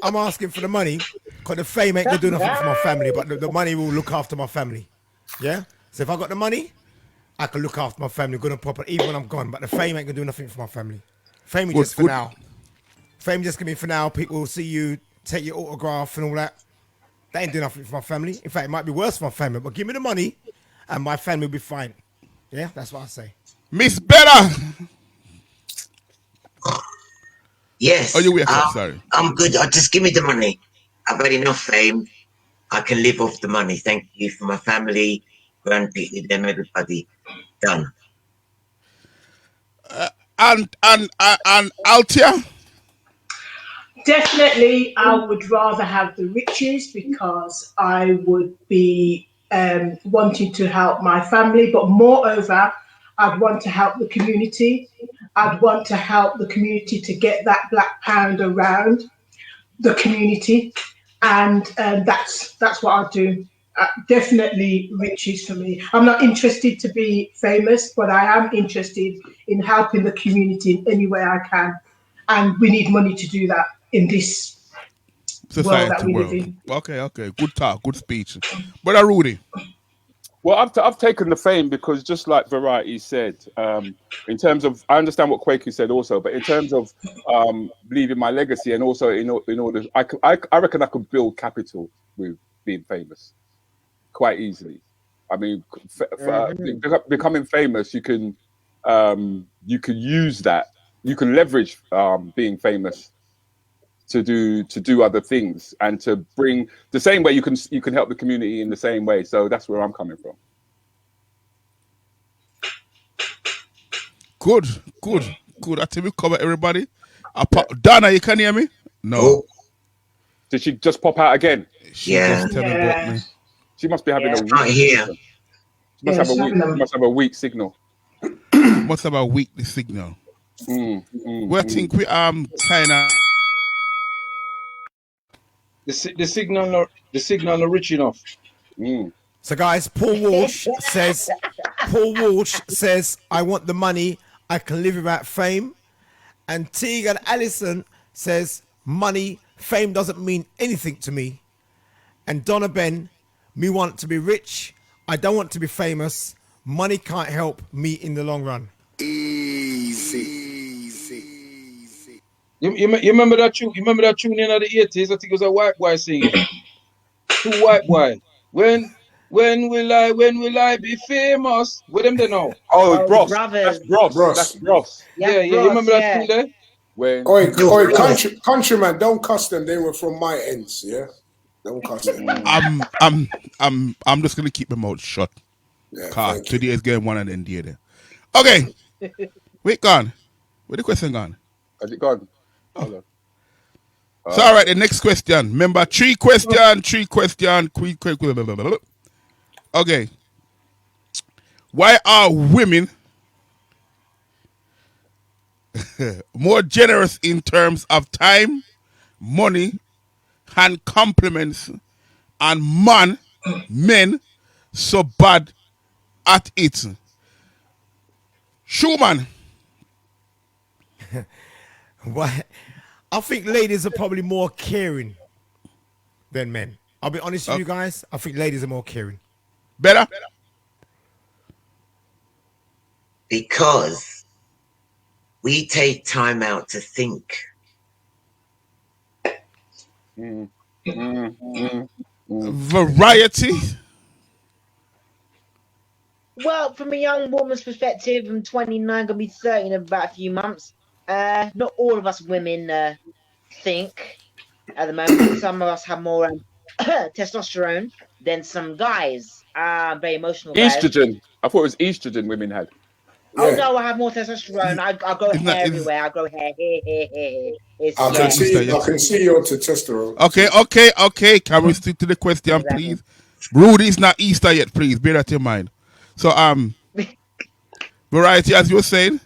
I'm asking for the money because the fame ain't gonna do nothing for my family, but the money will look after my family. Yeah. So if I got the money, I can look after my family good and proper, even when I'm gone. But the fame ain't gonna do nothing for my family. Fame is Good, just for good. now. Fame just gonna be for now. People will see you, take your autograph and all that. That ain't doing nothing for my family. In fact, it might be worse for my family. But give me the money, and my family will be fine. Yeah, that's what I say. Miss Bella. Oh, Yes, you wake up. Sorry. I'm good. Just give me the money. I've had enough fame. I can live off the money. Thank you for my family, grandpeople, them, everybody. Done. And Altia. Definitely, I would rather have the riches because I would be wanting to help my family, but moreover, I'd want to help the community. I'd want to help the community to get that black pound around the community, and that's what I'll do. Definitely riches for me. I'm not interested to be famous, but I am interested in helping the community in any way I can, and we need money to do that in this world that Society we live world. in. Okay, okay. Good talk, good speech. Brother Rudy. Well, I've taken the fame because just like Variety said, in terms of I understand what Quaker said also, but in terms of leaving my legacy and also in order, I reckon I could build capital with being famous quite easily. I mean, becoming famous, you can use that, you can leverage being famous to do other things and to bring the same way you can help the community in the same way. So that's where I'm coming from. Good, good, good. I think we cover everybody. Donna, you can hear me? No. Oh, Did she just pop out again? She yeah. just tell me about me. She must be having a Not weak here. signal. She must Yeah, have a she's weak. having She must have a weak signal. Must have a weekly signal. We Mm. think we kind of The signal not rich enough. Mm. So, guys, Paul Walsh says, I want the money. I can live without fame. And Tegan Allison says, money, fame doesn't mean anything to me. And Donna Ben, me want to be rich. I don't want to be famous. Money can't help me in the long run. You remember that tune? You remember that tune in the 80s? I think it was a white boy singing. Two white boy. When will I be famous? With them they know. Oh, Oh, the Bros. That's brothers. Bros. That's Bros. Bros. Yeah, Young yeah. You Bros, remember that yeah. tune there? When Countryman, don't cuss them. They were from my ends, yeah? Don't cuss them. I'm just gonna keep my mouth shut. Yeah, Cause thank you. today is getting one and then the other. Okay. Wait, gone. Where the question gone? has it gone? Hold on. So all right, the next question. Remember, three question. Okay. Why are women more generous in terms of time, money, and compliments, and men so bad at it? Schumann. Why? I think ladies are probably more caring than men. I'll be honest with you guys. I think ladies are more caring. Better? Because we take time out to think. Variety. Well, from a young woman's perspective, I'm 29, gonna be 30 in about a few months. Not all of us women think at the moment. Some of us have more testosterone than some guys. Very emotional guys. Estrogen. I thought it was estrogen women had. Oh Yeah. no, I have more testosterone. I grow Isn't that- hair is- everywhere. I grow hair. It's I yeah. can see your testosterone. Okay. Can we stick to the question, Exactly. please? Rudy is not Easter yet, please. Bear that in mind. So, Variety, as you were saying.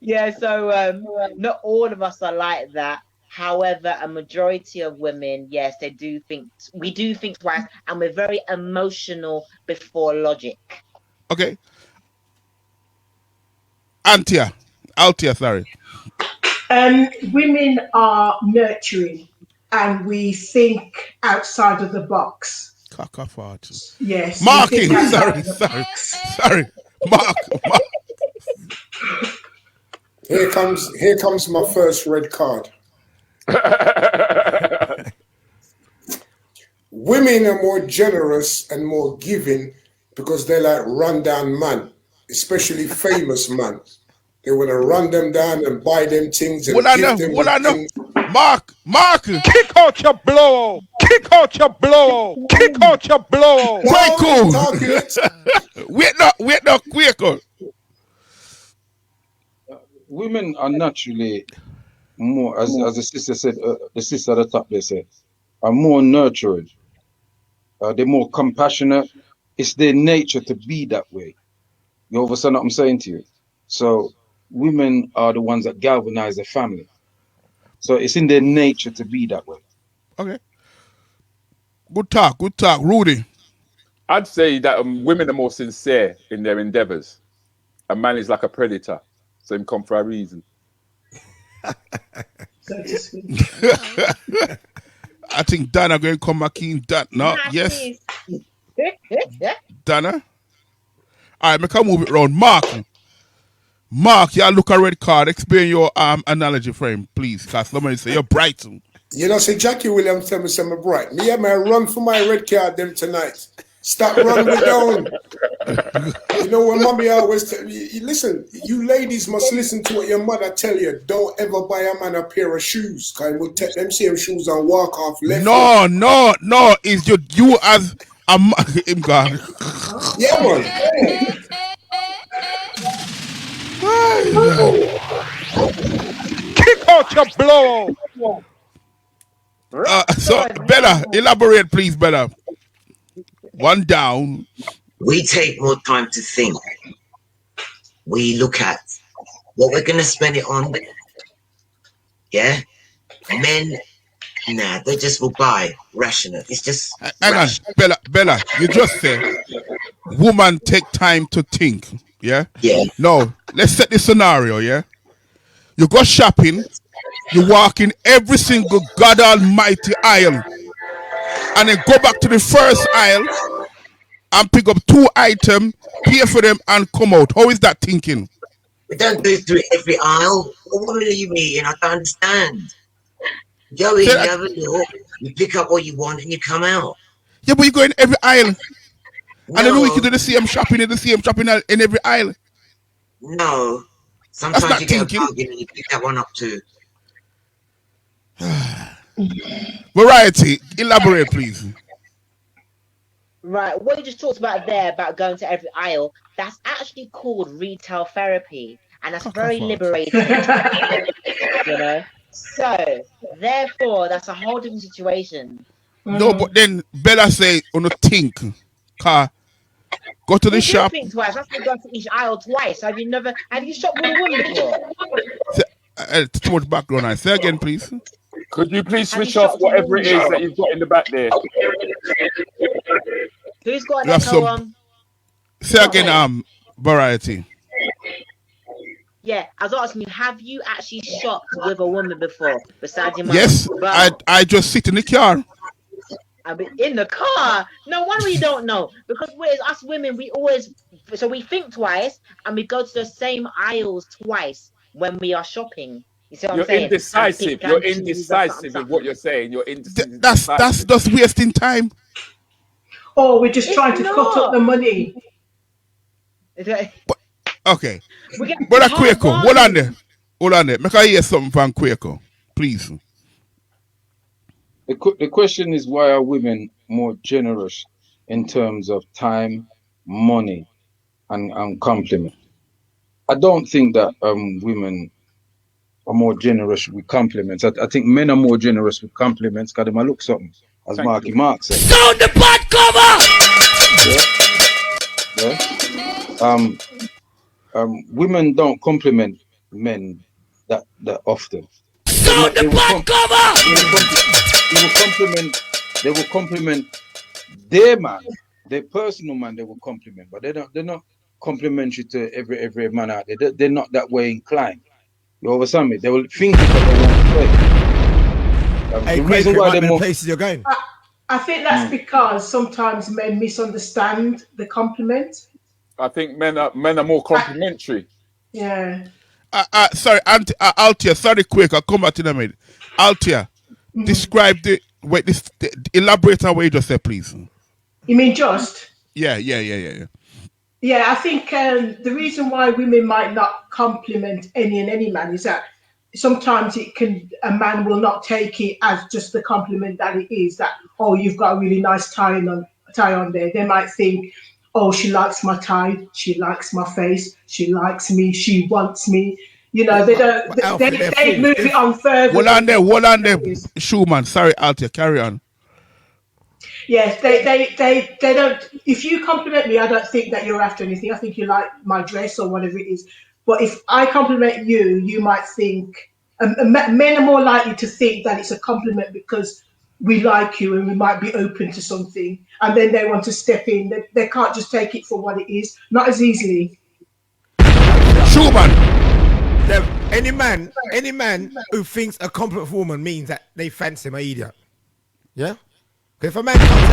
Yeah, so not all of us are like that. However, a majority of women, yes, we do think twice, and we're very emotional before logic. Okay. Altia, sorry. Women are nurturing, and we think outside of the box. Cacophart. Yes. we Marking. think outside of the Sorry. box. Sorry. Mark. Here comes my first red card. Women are more generous and more giving because they like run down man, especially famous man. They want to run them down and buy them things and What I give know? them What I know? things. Mark. Kick out your blow. Kick out your blow. Kick out your blow. Quaker. Talking it. Wait no, Quaker. Women are naturally more, as the sister said, the sister at the top, they said, are more nurturing. They're more compassionate. It's their nature to be that way. You understand what I'm saying to you? So women are the ones that galvanize the family. So it's in their nature to be that way. Okay. Good talk. Rudy. I'd say that women are more sincere in their endeavors. A man is like a predator, so him come for a reason. So to speak. I think Dana going to come back in. No, yes. Dana. All right, make I move it round. Mark, you look a red card. Explain your analogy frame, please. Because somebody say you're bright. You know, say Jackie Williams tell me something bright. Me and my run for my red card them tonight. Stop running me down. You know what mommy always tell me? Listen, you ladies must listen to what your mother tell you. Don't ever buy a man a pair of shoes. Because he will take them same shoes and walk off left. No. It's you as a him gone. Yeah, man. Kick out your blow. So Bella, elaborate, please, Bella. One down. We take more time to think. We look at what we're going to spend it on. Yeah? Men, nah, they just will buy rational. It's just. Hang on, Bella, you just said woman take time to think. Yeah? Yeah. No, let's set the scenario, yeah? You go shopping, you walk in every single God Almighty aisle, and then go back to the first aisle and pick up 2 items, pay for them, and come out. How is that thinking? We don't go through every aisle. What are you mean? I don't understand. Go in, you have a look, you pick up what you want, and you come out. Yeah, but you go in every aisle. No. And then we can do the same shopping in every aisle. No. Sometimes not you get thinking. a bargain and you pick that one up too. Variety, elaborate, please. Right, what you just talked about there about going to every aisle, that's actually called retail therapy, and that's very liberating. You know? So, therefore, that's a whole different situation. No, but then Bella say, on a think, car, go to the You shop. think twice. That's to go to each aisle twice. Have you shopped with a woman before? Too much background. I say again, please. Could you please Have you switch off shopped whatever with it a is woman? that you've got in the back there? Who's got an You have echo some- on? Say again, Variety. Yeah, I was asking you, have you actually shopped with a woman before besides your mum? Yes, But I just sit in the car. I mean, in the car. No wonder you don't know, because we're us women. We think twice and we go to the same aisles twice when we are shopping. You see what You're I'm saying? indecisive. You're indecisive in what you're saying. You're indecisive. That's just wasting time. Or we're just It's trying to cut not. up the money. Okay. We get But hard Quaker, hold bargains. on there. Make I hear something from Quaker, please. The question is, why are women more generous in terms of time, money, and compliment? I don't think that women are more generous with compliments. I think men are more generous with compliments because they might look something, as Thank Marky you. Mark said. Sound the pot cover! Women don't compliment men that often. Sound the pot cover! They will compliment their man, their personal man. They will compliment, but they're not complimentary to every man out there. They're not that way inclined. You understand me? They will think it, but they won't play. Hey, The Quaker, reason it why might they be the more places you're going. I think that's because sometimes men misunderstand the compliment. I think men are more complimentary. Yeah. Sorry, Altia. Sorry, quick. I'll come back to them. Altia, describe elaborate on what you just said, please. You mean just? Yeah. Yeah, I think the reason why women might not compliment any man is that sometimes a man will not take it as just the compliment that it is, that, oh, you've got a really nice tie on there. They might think, oh, she likes my tie, she likes my face, she likes me, she wants me. You know, they don't. They move it on further. Hold on there, Schumann. Sorry, Altia, carry on. Yes, they don't. If you compliment me, I don't think that you're after anything. I think you like my dress or whatever it is. But if I compliment you, you might think men are more likely to think that it's a compliment because we like you and we might be open to something, and then they want to step in. They can't just take it for what it is. Not as easily. Schumann. Any man who thinks a compliment for a woman means that they fancy him, an idiot. Yeah? If a man can't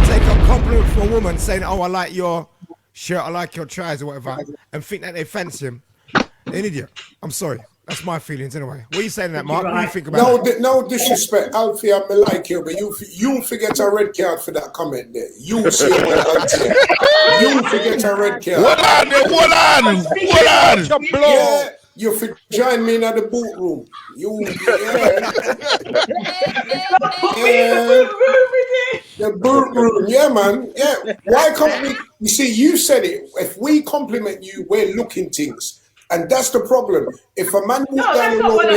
take a compliment from a woman saying, oh, I like your shirt, I like your trousers or whatever, and think that they fancy him, an idiot. I'm sorry. That's my feelings anyway. What are you saying that, Mark? What do you think about that? No disrespect, Alfie, I may like you, but you forget a red card for that comment there. You see what Alfie. You forget a red card. Hold on. Yeah, you join me in the boot room. The boot room, yeah, man. Yeah. Why can't we? You see, you said it. If we compliment you, we're looking things. And that's the problem. If a man walk down the road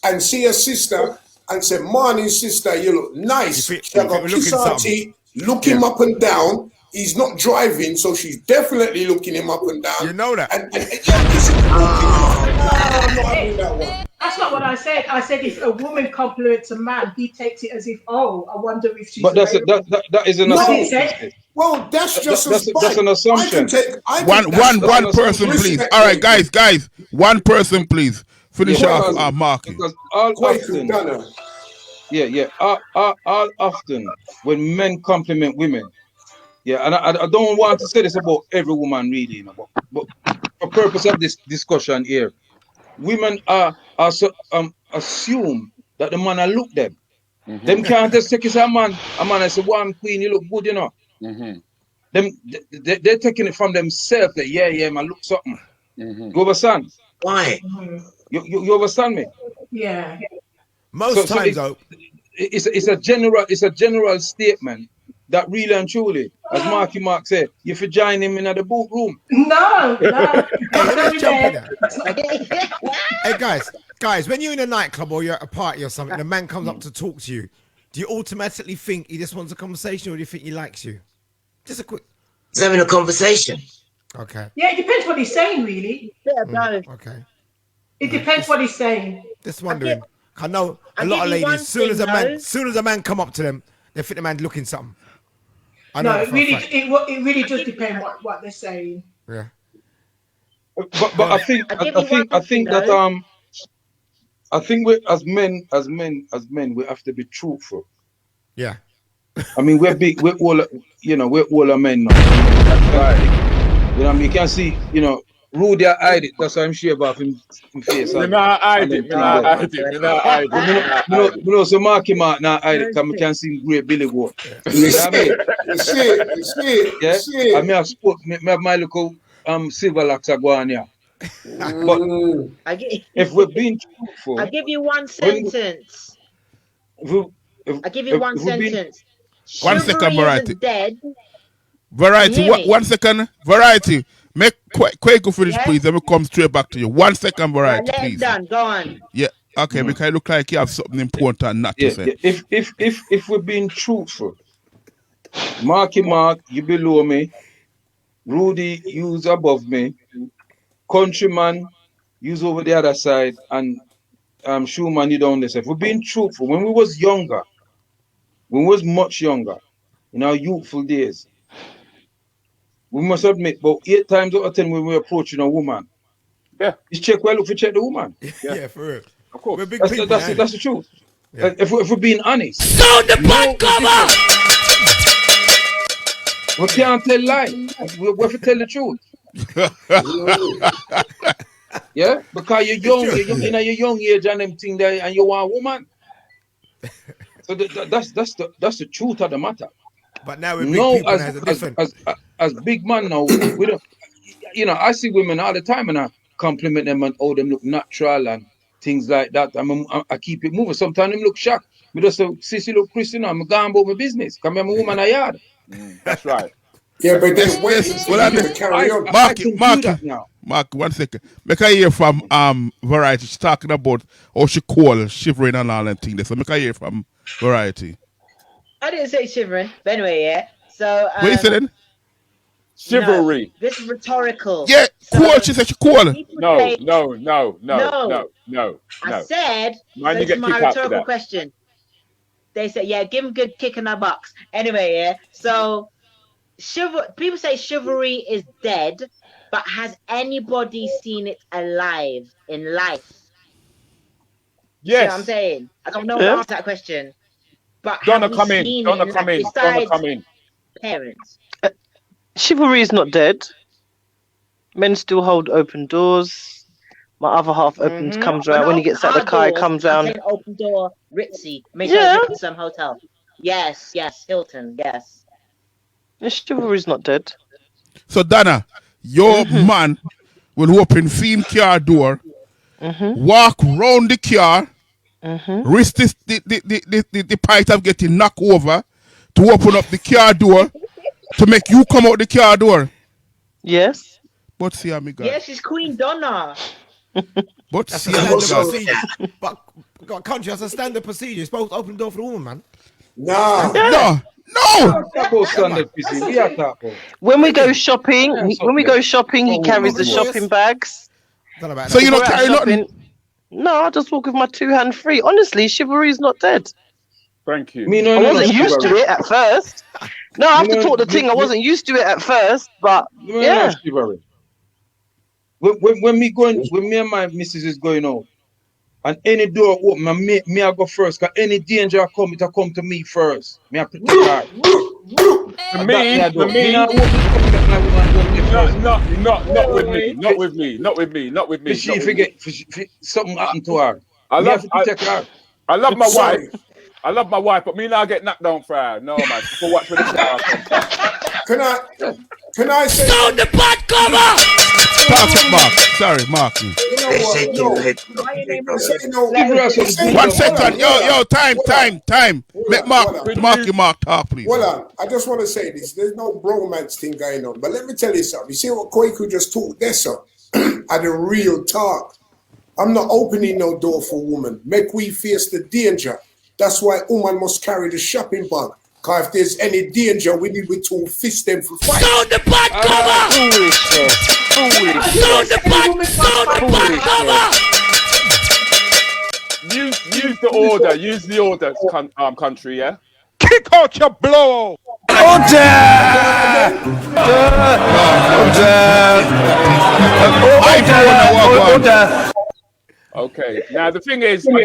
and see a sister and say, morning sister, you look nice. She got kiss her teeth, look him up and down. He's not driving, so she's definitely looking him up and down. You know that. I'm not having that one. That's not what I said. I said if a woman compliments a man, he takes it as if, oh, I wonder if she's. But that is an assumption. Well, that's an assumption. One person, please. All right, guys. One person, please. Finish off, Mark. Because all often, all often when men compliment women, and I don't want to say this about every woman really, you know, but for purpose of this discussion here, women are assume that the man will look them. Mm-hmm. Them can't just take it as a man and say, one queen, you look good, you know. Mm-hmm. They're taking it from themselves that man, look something. Mm-hmm. You understand? Why? You understand me? Yeah. Most times though, it's a general statement that really and truly, as Mark said, you should join him in the boot room. No. Hey guys, when you're in a nightclub or you're at a party or something, a man comes up to talk to you, do you automatically think he just wants a conversation or do you think he likes you? Just a quick. He's having a conversation. Okay. Yeah, it depends what he's saying, really. Yeah, okay. It depends what he's saying. Just wondering. I know a lot of ladies, soon as a man come up to them, they think the man's looking something. No, it really does depend what they're saying. Yeah. But I think that I think we as men we have to be truthful. Yeah. I mean we're all a men now. Right. You know, you can see, Rudy hide it. That's why I'm sure about him face. We're not hide it. So Marky Mark now hide it because we can see great Billy Goat. You see. I mean, I spoke. Me have my little silver locks are going here. But if we're being truthful, I'll give you one sentence. I'll give you one sentence. 1 second, Variety. Dead. Variety, 1 second. Variety. Make Quaker finish, please. Then we come straight back to you. 1 second, Variety, please. Done. Go on. Yeah. Okay. Because it look like you have something important not to say. If we're being truthful, Marky Mark, you below me. Rudy, you's above me. Countryman, you's over the other side, and Schumann, you down this. If we're being truthful, when we was much younger, in our youthful days, we must admit, about 8 times out of 10 when we're approaching a woman, Yeah. It's check well if you check the woman. Yeah, for real. Of course. We're big That's people. the, man. that's the truth. Yeah. If we're being honest. Sound the pot cover! We can't tell lies. We have to tell the truth. Yeah? Because you're young, you're in your young age and them thing there, and you want a woman. So that's the truth of the matter. But now we're big people has a different. As big man now, we don't. You know, I see women all the time and I compliment them and oh, them look natural and things like that. I keep it moving. Sometimes them look shocked. Me just say, sissy look Christian, I'm going about my business. Come here, I'm a woman I yard. That's right. Yeah, but there's ways to carry on. Mark, 1 second. Make I hear from Variety. She's talking about how she call shivering and all them things. So make I hear from Variety. I didn't say shivering, but anyway, yeah. So What you saying? Chivalry. No, this is rhetorical. Yeah, cool. She said she cool. No. I said Mind you this get is my kicked out for rhetorical that. question. They said, yeah, give him good kick in the box. Anyway, yeah. So people say chivalry is dead, but has anybody seen it alive in life? Yes. See what I'm saying? I don't know how to answer that question. But Donna, have we come in. seen Donna, it come in. Donna, besides come in. parents? Chivalry is not dead. Men still hold open doors. My other half comes round. When he gets out the car, he comes round. Open door, Ritzy. Make sure it's some hotel. Yes, Hilton, yes. Chivalry is not dead. So Donna, your man will open Fiend car door, walk round the car, risk the pipe of getting knocked over to open up the car door to make you come out the car door. Yes. But see, amiga. Yes, she's Queen Donna. But That's see, a standard amiga. procedure. But country, that's a standard procedure. You're supposed to open the door for the woman, man. No. When we go shopping, he carries the shopping bags. So you don't carry nothing? No, I just walk with my 2 hands free. Honestly, chivalry is not dead. Thank you. I wasn't used to it at first. No, I have to talk the thing. I wasn't used to it at first, but yeah. When me and my missus is going out, and any door open, me I go first. Cause any danger come, it'll come to me first. Me I protect her. Not with me. She forget something happened to her. I love my Sorry. wife. I love my wife, but me now get knocked down for her. No, man. People watch for the shower. Can I say? Sound the pot cover! Talk, Mark. Sorry, Mark. You know what? 1 second. Yo, time. Let Mark talk, please. Well, I just want to say this. There's no bromance thing going on. But let me tell you something. You see what Kwaku just talked there, sir? At the real talk. I'm not opening no door for woman. Make we face the danger. That's why woman must carry the shopping bag. Because if there's any danger, we need to fist them for fight. Sound the pot cover! Sound the pot cover! Use the order. Use the order, country, yeah? Kick out your blow! Okay. Now the thing is, I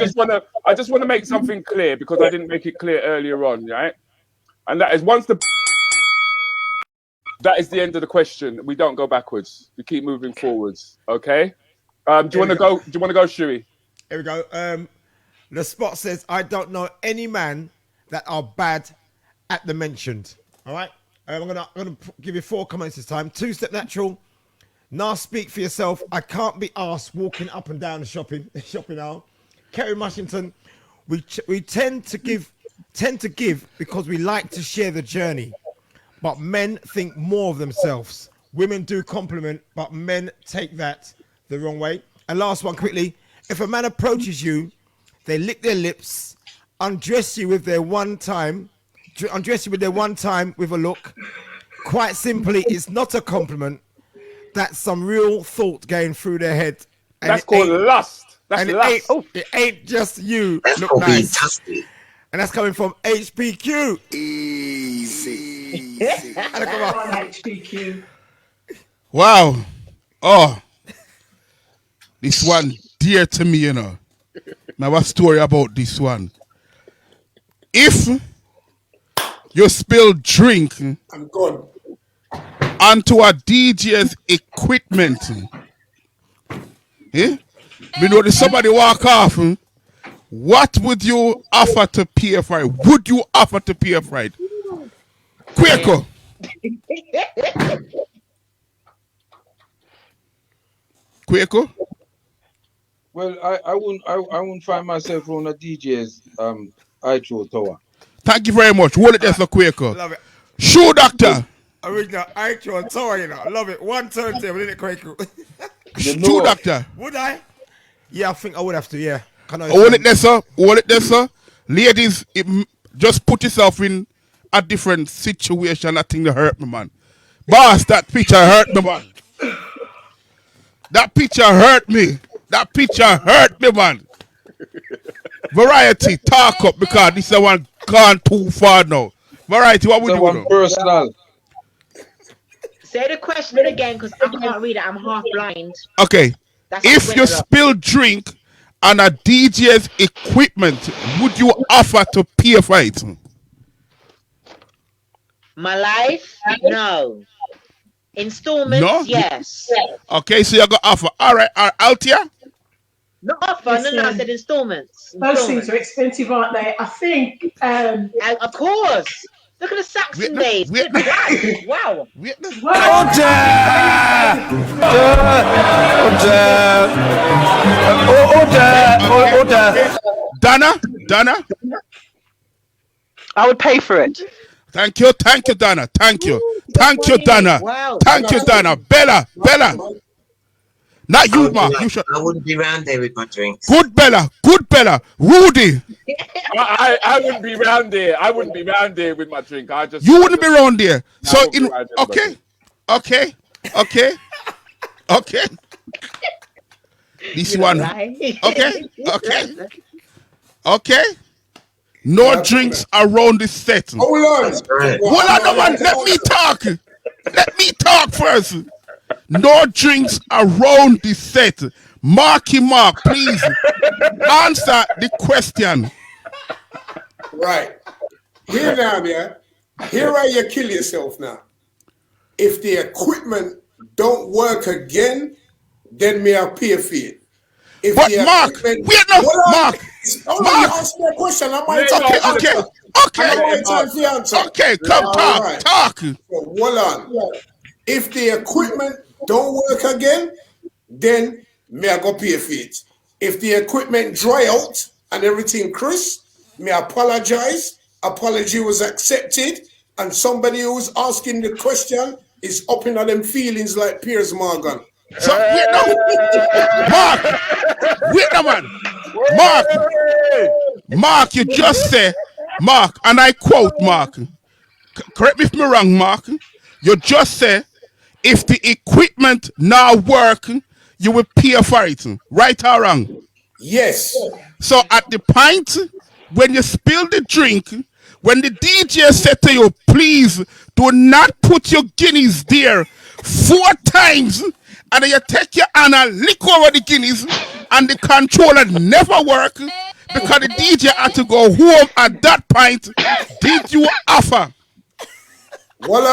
just wanna make something clear because I didn't make it clear earlier on, right? And that is that is the end of the question. We don't go backwards. We keep moving forwards. Okay. Do you want to go? Do you want to go, Shuey? Here we go. The spot says, "I don't know any man that are bad at the mentioned." All right. I'm gonna give you 4 comments this time. 2 Step Natural. Now speak for yourself. I can't be asked walking up and down the shopping aisle. Kerry Mushington. We tend to give because we like to share the journey, but men think more of themselves. Women do compliment, but men take that the wrong way. And last one quickly. If a man approaches you, they lick their lips, undress you with their one time with a look. Quite simply, it's not a compliment. That's some real thought going through their head. And that's called lust. That's lust. It ain't just you. That's look called being nice. tested. And that's coming from HPQ. Easy. HPQ. Wow. Oh. This one dear to me, you know. I have a story about this one. If you spill drink I'm gone. onto a DJ's equipment, we notice somebody walk off, what would you offer to pay for it? Would you offer to pay for it? Quaker. Quaker? Well, I wouldn't find myself on a DJ's iTunes tower. Thank you very much. Hold it there, Sir Quaker. Love it. Shoe doctor. Original iTunes tower, you know. I love it. One turntable, isn't it, Quaker? Shoe doctor. Would I? Yeah, I think I would have to, yeah. Hold it there, sir. Hold it there, sir. Ladies, just put yourself in a different situation. I think that hurt me, man. Boss, that picture hurt me, man. That picture hurt me. That picture hurt me, man. Variety, talk up because this is one gone too far now. Variety, what would you do? Personal. Say the question again because I can't read it. I'm half blind. Okay. That's If you spill drink on a DJ's equipment, would you offer to pay for it? My life? No. Installments? No? Yes. Okay, so you're going to offer. All right, Altia? Not offer. No, I said installments. Those things are expensive, aren't they? I think. Of course. Look at the Saxon days. Wow. Donna? I would pay for it. Thank you, Donna. Thank you, Donna. Wow. Thank you, Donna. Bella. Not you, Mark. You should. I wouldn't be round there with my drinks. Good Bella. Rudy. I wouldn't be round there. I wouldn't be round there with my drink. You wouldn't be round there. So okay. This one. Okay. No drinks around the set. Hold on. Hold on, man. Let me talk first. No drinks around the set. Marky Mark, please answer the question. Right. Here now, yeah. Here are you kill yourself now. If the equipment don't work again, then me I'll pay for it. If but Mark, wait no, Mark. Mark, ask me a question. I might Okay, come talk. So, hold on. If the equipment don't work again, then me I go pay for it. If the equipment dry out and everything crisp, me apologize. Apology was accepted, and somebody who's asking the question is up in them feelings like Piers Morgan. So wait no, man. Mark, you just say, Mark, and I quote Mark. Correct me if I'm wrong, Mark. You just say, if the equipment now work, you will pay for it. Right or wrong? Yes. So at the point when you spill the drink, when the DJ said to you, please do not put your guineas there 4 times, and then you take your hand and lick over the guineas, and the controller never work because the DJ had to go home at that point, did you offer? Hold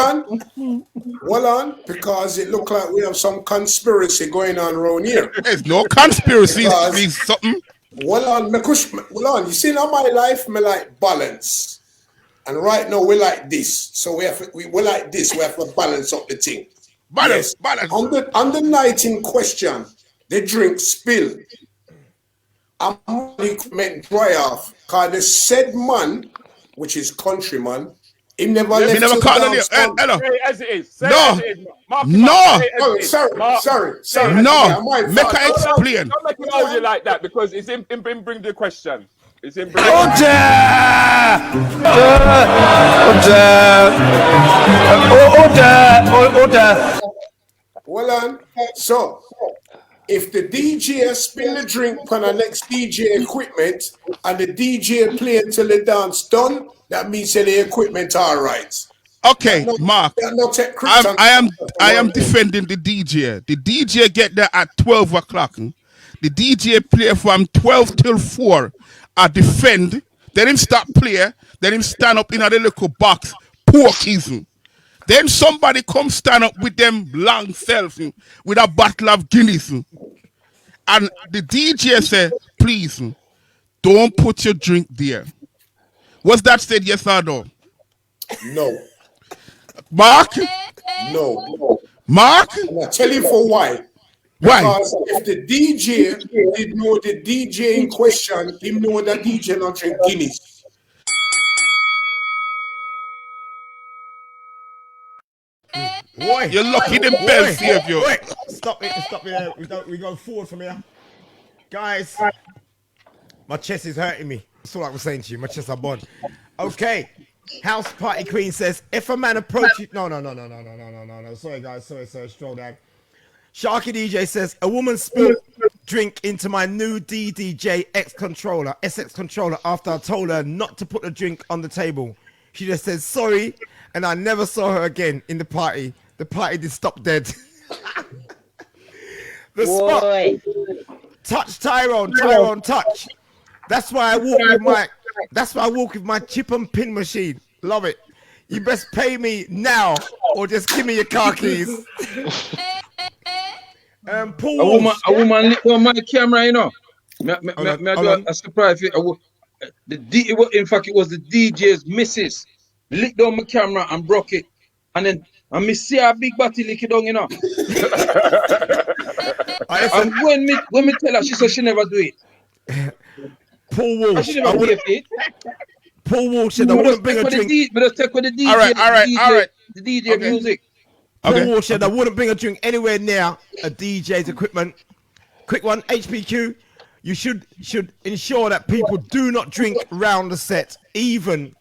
on, because it look like we have some conspiracy going on around here. There's no conspiracy. It's something. Hold on. You see, in my life, me like balance, and right now we like this. So we like this. We have to balance up the thing. Balance. On the night in question, the drink spill. I'm meant dry off. Cause the said man, which is countryman, he never left. Never called on you. Hello. Say it as it is. No. Sorry. No. Make her explain. Don't make him hold you like that because it's him bring the question. It's him bring order. Well on. So if the DJ spill the drink on the next DJ equipment and the DJ play until the dance done, that means that the equipment all right. Okay, Mark. I am defending the DJ. The DJ get there at 12 o'clock. The DJ play from 12 till 4. I defend. Then him start play. Then him stand up in a little box. Porkies. Then somebody come stand up with them long self with a bottle of Guinness. And the DJ say, please, don't put your drink there. Was that said yes or no? No. Mark? No. Mark? And I'll tell you for why. Why? Because if the DJ did know the DJ in question, he know that DJ not drink Guinness. Boy, You're lucky the bell saved you. Wait, stop it there. We go forward from here. Guys, my chest is hurting me. That's all I was saying to you. My chest are bond. Okay. House Party Queen says, if a man approaches... No. Sorry, guys. Sorry. Stroll down. Sharky DJ says, a woman spilled drink into my new DDJ SX controller after I told her not to put the drink on the table. She just said sorry, and I never saw her again in the party. The party did stop dead. The spot. Touch Tyrone, touch. That's why I walk with my chip and pin machine. Love it. You best pay me now or just give me your car keys. Paul a woman lit on my camera, you know. Me do a surprise. In fact, it was the DJ's missus licked down my camera and broke it, and then me see a big body lick it down, you know. And when me tell her, she said she never do it. Paul Walsh. She never do it. Paul Walsh said I wouldn't bring a drink. But just take with the DJ. All right. The DJ music. Paul Walsh said I wouldn't bring a drink anywhere near a DJ's equipment. Quick one, HPQ. You should ensure that people do not drink round the set, even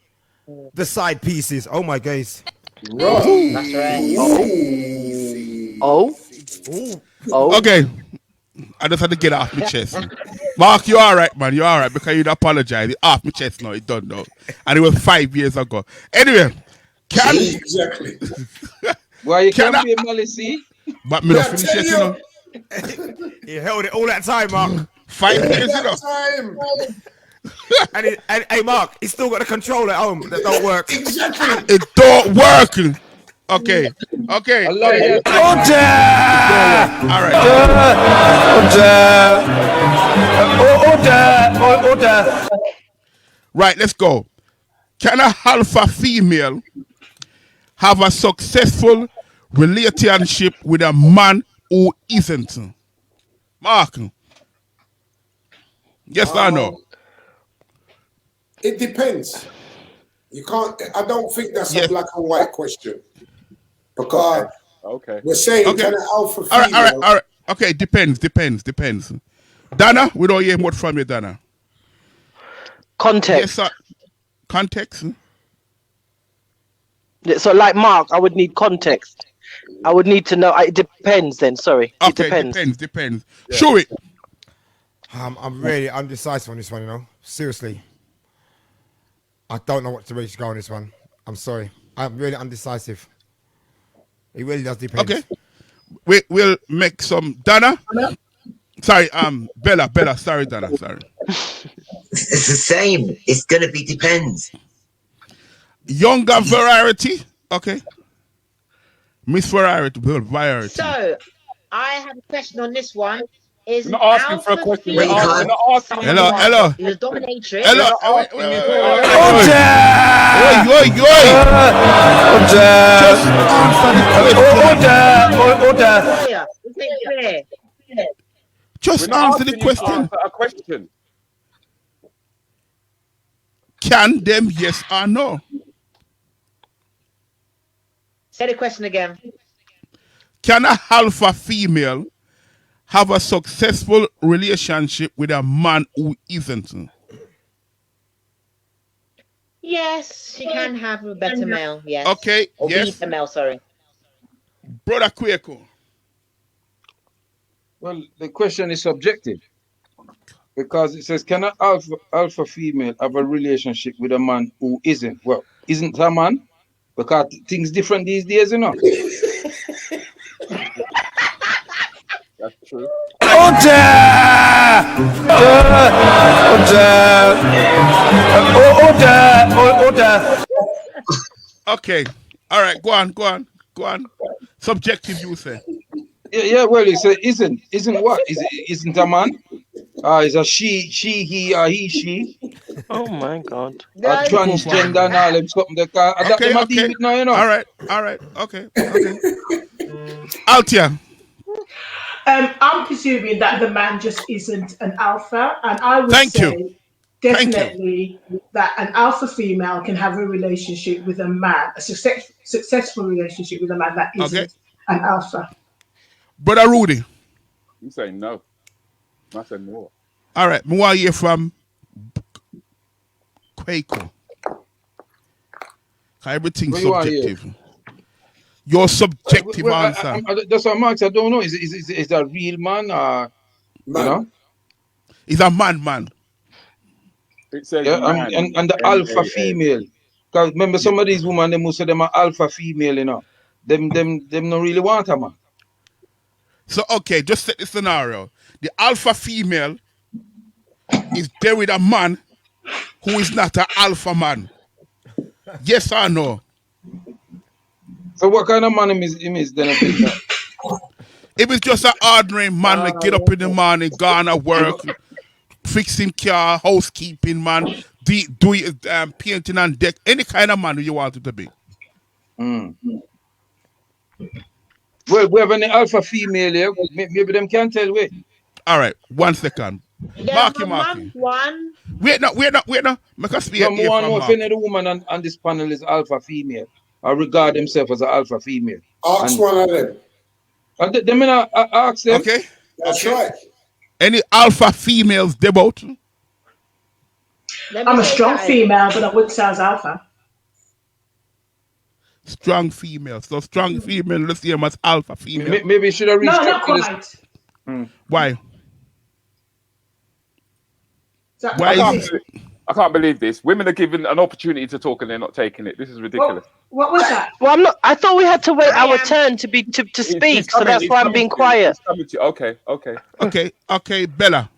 the side pieces. Oh my guys. That's right. Oh. Okay. I just had to get it off my chest. Mark, you all right, man. You all right because you apologize. It off my chest now. It done now. And it was 5 years ago. Anyway, exactly. Why you can't be a Malice? But me not finish yet, you know. He held it all that time, Mark. 5 years, you know. and hey, Mark, he's still got the control at home that don't work. Exactly. It don't work. Okay. I love it. Order. Right, let's go. Can a alpha female have a successful relationship with a man who isn't? Mark. Yes or no? It depends. You can't. I don't think that's a black and white question. Because we're saying can an alpha female... All right. Okay, depends. Dana, we don't hear much from you, Dana. Context. Yes, sir. Context? So, like Mark, I would need context. I would need to know. It depends then, sorry. It Depends. Yeah. Show it. I'm really undecisive on this one, you know. Seriously. I don't know what to go on this one. I'm sorry. I'm really undecisive. It really does depend. Okay. We'll make some... Dana? Sorry, Bella. Sorry, Dana. Sorry. It's the same. It's going to be depends. Younger variety. Okay. Miss Variety. So, I have a question on this one. Is not asking for a question. We're not asking. Hello. The dominatrix. Hello. Just answer the question. A question. Can them yes or no? Say the question again. Can a alpha female have a successful relationship with a man who isn't? Yes, she can have a better male. Yes. Okay. Or yes. beta male. Sorry. Brother Quaco. Well, the question is subjective because it says, can an alpha female have a relationship with a man who isn't? Well, isn't a man? Because things different these days, you know. That's true. Order. Okay. All right. Go on. Subjective, you say. Yeah. Well, it's a isn't what? Isn't a man? Is a she, he, he, she. Oh my God. A transgender and all them something that that them a deal with now, you know. All right. Okay. Altia. I'm presuming that the man just isn't an alpha, and I would say definitely that an alpha female can have a relationship with a man, a successful relationship with a man that isn't an alpha. Brother Rudy. You say no. I said no. All right. I want to hear from Quaker. Everything's subjective. Your subjective answer. That's what I'm asking. I don't know. Is a real man or you know? He's a man. It says man, and the alpha female. Because remember, some of these women, they most of them are alpha female, you know. Them don't really want a man. So okay, just set the scenario. The alpha female is there with a man who is not an alpha man. Yes or no? So what kind of man him is then? If it's just an ordinary man that get up in the morning, gone to work, fixing car, housekeeping man, do painting on deck, any kind of man you want it to be. Well, we have an alpha female here. Maybe them can tell we. All right, 1 second. Marky. One. Wait no. Make us speak. If any woman on this panel is alpha female, or regard themselves as an alpha female. Ask one of them. And them ask them. Okay. That's right. Any alpha females devout? I'm a strong female, but I wouldn't say I was alpha. Strong female. So strong female, let's see him as alpha female. Maybe should have reached not quite. Why? I can't believe this. Women are given an opportunity to talk and they're not taking it. This is ridiculous. What was that? Well, I'm not. I thought we had to wait our turn to speak, so that's why I'm being quiet. Okay, Bella.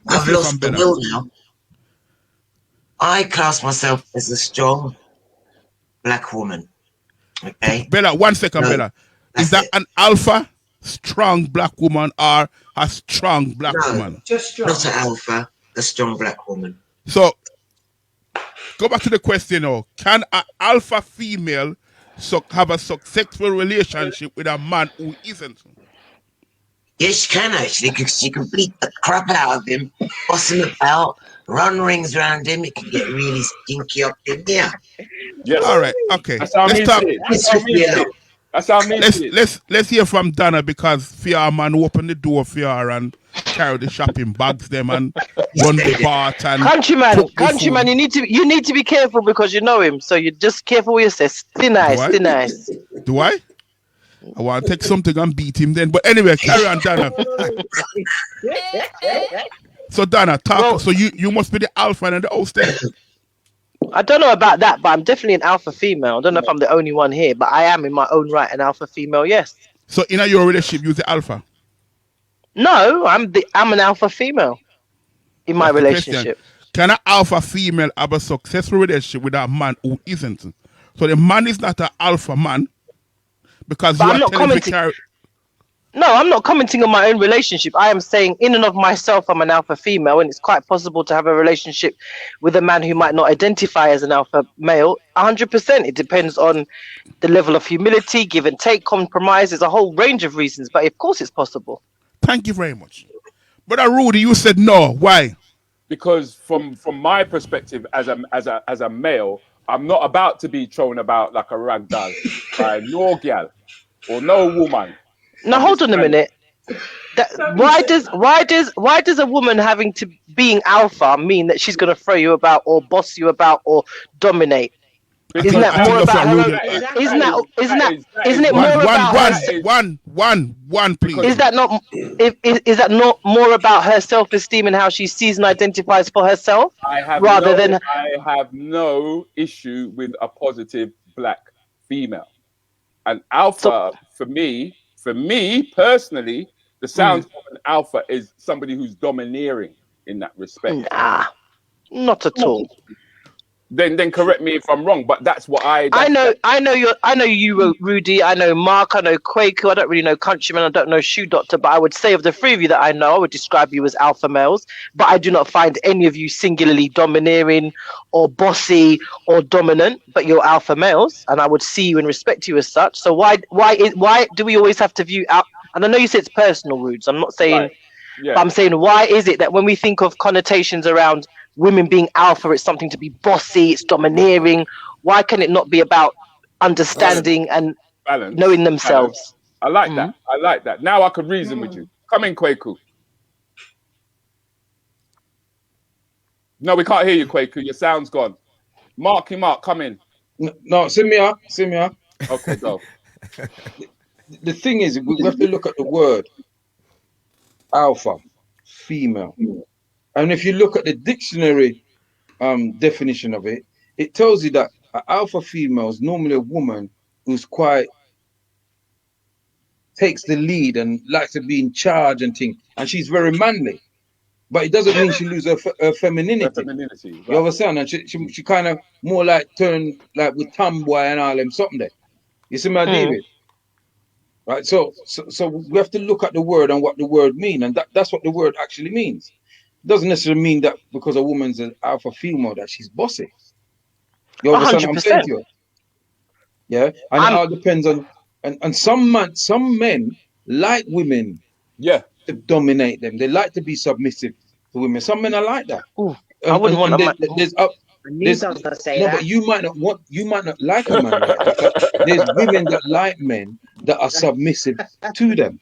I've lost the will now. I class myself as a strong black woman. Okay. Bella, 1 second, Bella. Is that an alpha, strong black woman, or a strong black woman? Just strong. Not an alpha, a strong black woman. So, go back to the question now. Can an alpha female have a successful relationship with a man who isn't? Yes, she can actually, because she can beat the crap out of him, boss him about, run rings around him. It can get really stinky up in there. Yes. All right. Okay. That's how Let's hear from Donna, because fear man open the door for her and carry the shopping bags them and run the part and countryman, you need to be careful because you know him, so you're just careful what you say. Stay nice. Do I? I want to take something and beat him then. But anyway, carry on, Donna. So Donna, talk. Well, so you must be the alpha and the host then. I don't know about that, but I'm definitely an alpha female. I don't know if I'm the only one here, but I am in my own right an alpha female, yes. So in your relationship, you're the alpha? No, I'm an alpha female in my relationship. Can an alpha female have a successful relationship with a man who isn't? So the man is not an alpha man because you are telling him No, I'm not commenting on my own relationship. I am saying in and of myself, I'm an alpha female, and it's quite possible to have a relationship with a man who might not identify as an alpha male. 100%. It depends on the level of humility, give and take, compromise. There's a whole range of reasons, but of course it's possible. Thank you very much. Brother Rudy, you said no. Why? Because from my perspective as a male, I'm not about to be thrown about like a rag doll by no gal or no woman. Now hold on a minute. Why does a woman having to being alpha mean that she's going to throw you about or boss you about or dominate? Isn't that more about her? Isn't it more about one, please? Is that not more about her self-esteem and how she sees and identifies for herself? I have no issue with a positive black female. An alpha for me, For me personally, the sounds of an alpha is somebody who's domineering in that respect. Nah, not at all. Then correct me if I'm wrong, but that's what I know you, Rudy. I know Mark. I know Quaker. I don't really know Countryman. I don't know Shoe Doctor. But I would say of the three of you that I know, I would describe you as alpha males. But I do not find any of you singularly domineering or bossy or dominant. But you're alpha males, and I would see you and respect you as such. So why do we always have to view out? And I know you said it's personal, Rudes. I'm not saying. Right. Yeah. But I'm saying, why is it that when we think of connotations around women being alpha, it's something to be bossy, it's domineering? Why can it not be about understanding and balance, knowing themselves? I like that. I like that. Now I could reason with you. Come in, Kwaku. No, we can't hear you, Kwaku. Your sound's gone. Mark, come in. No, see me out. Okay, go. The thing is, we have to look at the word alpha, female. And if you look at the dictionary definition of it, it tells you that an alpha female is normally a woman who's quite takes the lead and likes to be in charge and things, and she's very manly. But it doesn't mean she loses her femininity. Right. You understand? And she kind of more like turn like with tomboy and all them something there. You see my David? Right. So we have to look at the word and what the word means, and that's what the word actually means. It doesn't necessarily mean that because a woman's an alpha female that she's bossy. You understand 100%. What I'm saying to you? Yeah, and it all depends on and some men like women. Yeah. To dominate them. They like to be submissive to women. Some men are like that. I wouldn't want that. But you might not like a man like that. There's women that like men that are submissive to them.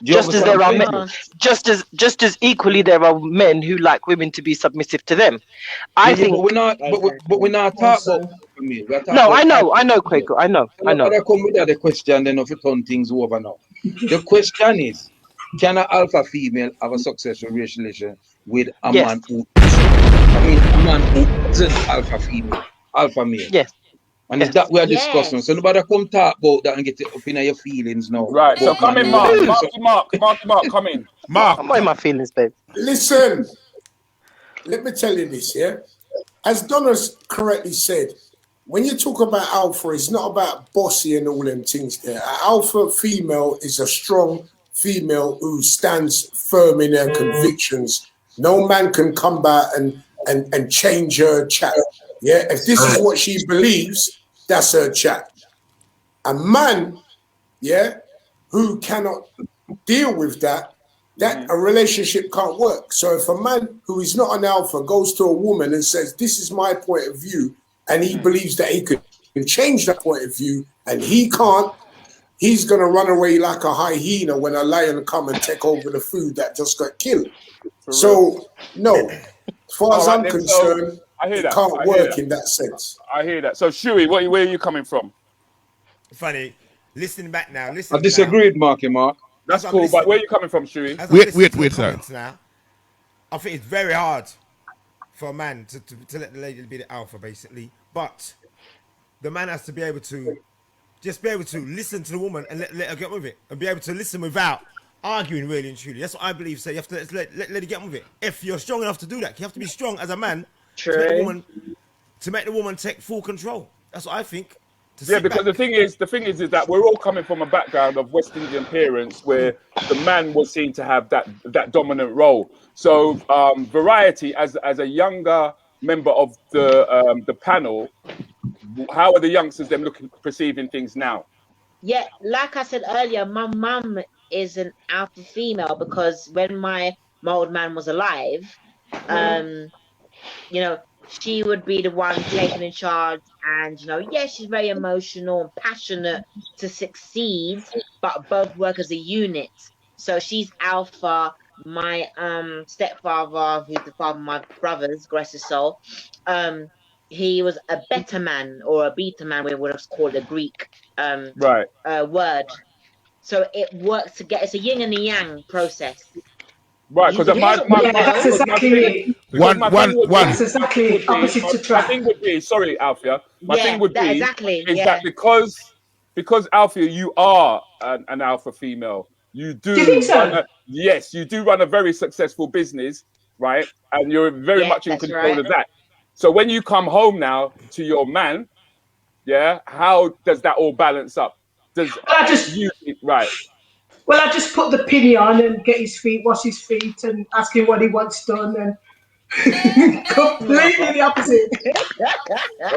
Just as there are men, just as equally there are men who like women to be submissive to them. I think. But we're not talking about me. No, I know, Quaker. I know. I come with the question then of turn things over now. The question is, can an alpha female have a successful relationship with a man who isn't alpha female, alpha male? Yes. And it's that we are discussing. So nobody come talk about that and get it up in your feelings now. Right. So come in, Mark, come in. Mark. I'm not in my feelings, babe. Listen, let me tell you this, yeah? As Donna's correctly said, when you talk about alpha, it's not about bossy and all them things there. An alpha female is a strong female who stands firm in her convictions. No man can come back and change her chat. Yeah, if this is what she believes, that's her chat. A man, yeah, who cannot deal with that a relationship can't work. So if a man who is not an alpha goes to a woman and says, this is my point of view, and he believes that he could change that point of view, and he can't, he's going to run away like a hyena when a lion come and take over the food that just got killed. So, no, as far as I'm concerned, it can't work in that sense. I hear that. So, Shuey, where are you coming from? Funny. Listening back now. I disagreed, Mark. That's cool, but where are you coming from, Shuey? Wait, sir. Now, I think it's very hard for a man to let the lady be the alpha, basically. But the man has to be able to just be able to listen to the woman and let her get with it, and be able to listen without arguing, really and truly. That's what I believe. So you have to let her get with it. If you're strong enough to do that, you have to be strong as a man to make the woman take full control. That's what I think. Yeah, because the thing is that we're all coming from a background of West Indian parents where the man was seen to have that dominant role. So Variety, as a younger member of the panel, how are the youngsters perceiving things now? Yeah, like I said earlier, my mum is an alpha female because when my old man was alive, she would be the one taking in charge, and she's very emotional and passionate to succeed, but both work as a unit. So she's alpha. My stepfather, who's the father of my brothers, bless his soul, he was a beta man or a beta man, we would have called a Greek word. So it works together. It's a yin and a yang process. Right, because that's exactly That's exactly opposite to track. My thing would be, Alfia. My thing would be exactly that because because Alfia, you are an alpha female. You do. Do you think so? Yes, you do run a very successful business, right? And you're very much in control of that. So when you come home now to your man, yeah, how does that all balance up? Right. Well, I just put the pinny on and get his feet, wash his feet, and ask him what he wants done, and completely the opposite.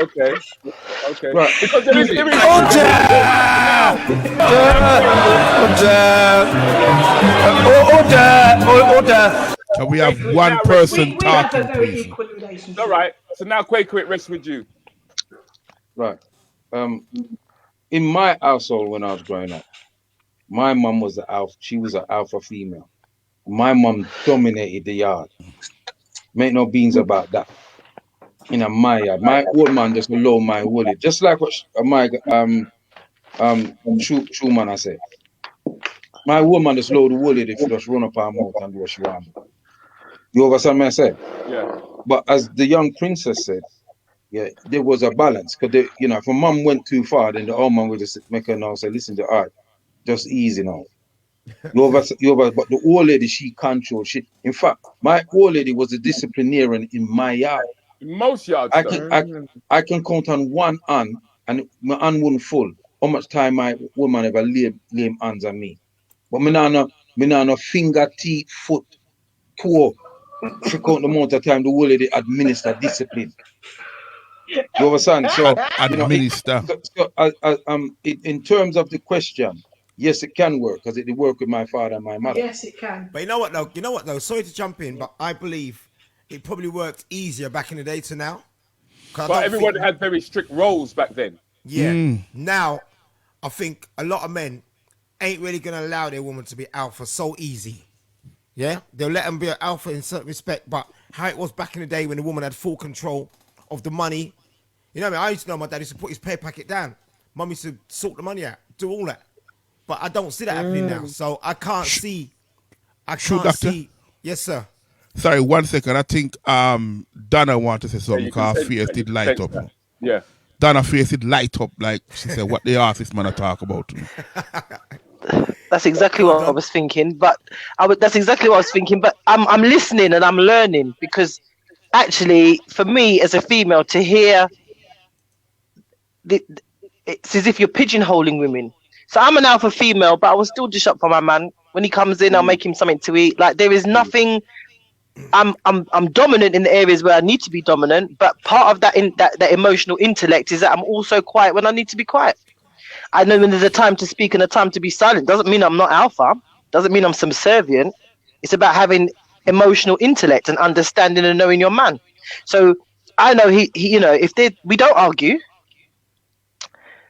Okay. Right. Because there is order. Can we have one person talking, please? All right. So now, Quaker, it rests with you. Right. In my household when I was growing up, my mum was the alpha. She was an alpha female. My mum dominated the yard. Make no beans about that. In my yard, my old man just below my woolly, just like what my Schumann I said. My woman just load the woolly if you just run up her mouth and do what she want. You understand what I said? Yeah. But as the young princess said, yeah, there was a balance. Because, you know, if a mum went too far, then the old man would just make her now say, listen to her, just easy now. But the old lady, she controlled. In fact, my old lady was a disciplinarian in my yard. In most yards, I can count on one hand, and my hand wouldn't full. How much time my woman ever lay hands on me. But me no finger, teeth, foot, toe. She count the amount of time the old lady administer discipline. You understand? So administer. In terms of the question, yes, it can work because it worked with my father and my mother. Yes, it can. But you know what though? Sorry to jump in, but I believe it probably worked easier back in the day to now. But everyone had very strict roles back then. Yeah. Now, I think a lot of men ain't really going to allow their woman to be alpha so easy. Yeah? They'll let them be an alpha in certain respect, but how it was back in the day when the woman had full control of the money. You know what I mean? I used to know my dad used to put his pay packet down. Mum used to sort the money out, do all that. But I don't see that happening now. So I can't see. Yes, sir. Sorry, 1 second. I think Donna wanted to say something because her face did light up. Yeah. Donna face did light up like she said, what the artist man talk about. That's exactly what I was thinking. But that's exactly what I was thinking. But I'm listening and I'm learning because actually, for me as a female, to hear it's as if you're pigeonholing women. So I'm an alpha female, but I will still dish up for my man. When he comes in, I'll make him something to eat. Like there is nothing. I'm dominant in the areas where I need to be dominant, but part of that that emotional intellect is that I'm also quiet when I need to be quiet. I know when there's a time to speak and a time to be silent. Doesn't mean I'm not alpha. Doesn't mean I'm subservient. It's about having emotional intellect and understanding and knowing your man. So I know he you know, we don't argue.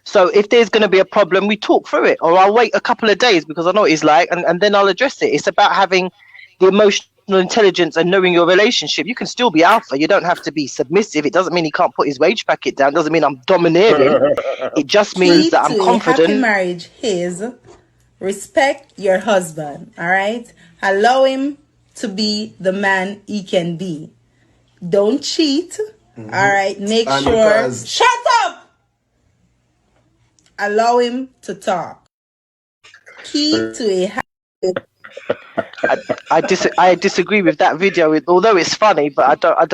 So if there's going to be a problem, we talk through it, or I'll wait a couple of days because I know what he's like, and then I'll address it. It's about having the emotional intelligence and knowing your relationship. You can still be alpha. You don't have to be submissive. It doesn't mean he can't put his wage packet down. It doesn't mean I'm domineering. It just means that I'm confident. Happy marriage is respect your husband. All right, allow him to be the man he can be. Don't cheat. All right, make sure. Shut up. Allow him to talk. Key to a I disagree with that video. Although it's funny, but I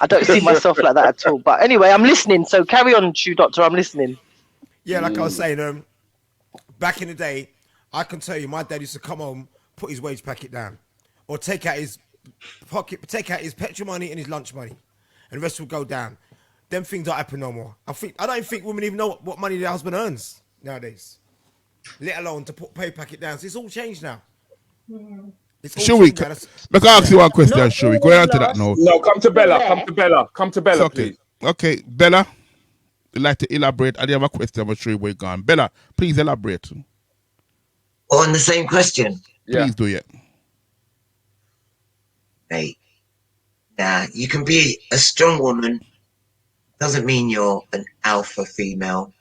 don't see myself like that at all. But anyway, I'm listening. So carry on, Shoe Doctor. I'm listening. Yeah, like I was saying, back in the day, I can tell you, my dad used to come home, put his wage packet down, or take out his petrol money and his lunch money, and the rest would go down. Them things don't happen no more. I don't even think women even know what money their husband earns nowadays, let alone to put pay packet down. So it's all changed now. Should we? Let me ask you one question. Should we go on to that now? No, come to Bella. Come to Bella, okay. Please. Okay, Bella, you'd like to elaborate? I do have a question. I'm sure we're gone. Bella, please elaborate. On the same question. Please do it. Hey, now you can be a strong woman. Doesn't mean you're an alpha female.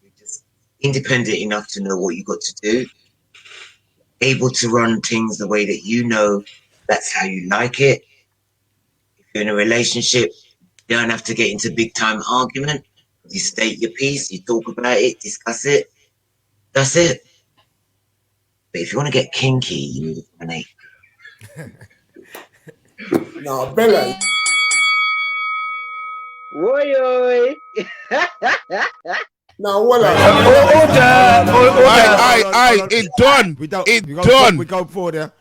You're just independent enough to know what you got to do. Able to run things the way that you know that's how you like it. If you're in a relationship, you don't have to get into big time argument. You state your piece, you talk about it, discuss it. That's it. But if you want to get kinky, you need a mate. Now, Bella, Oi, oi. now, what It done. We go forward there.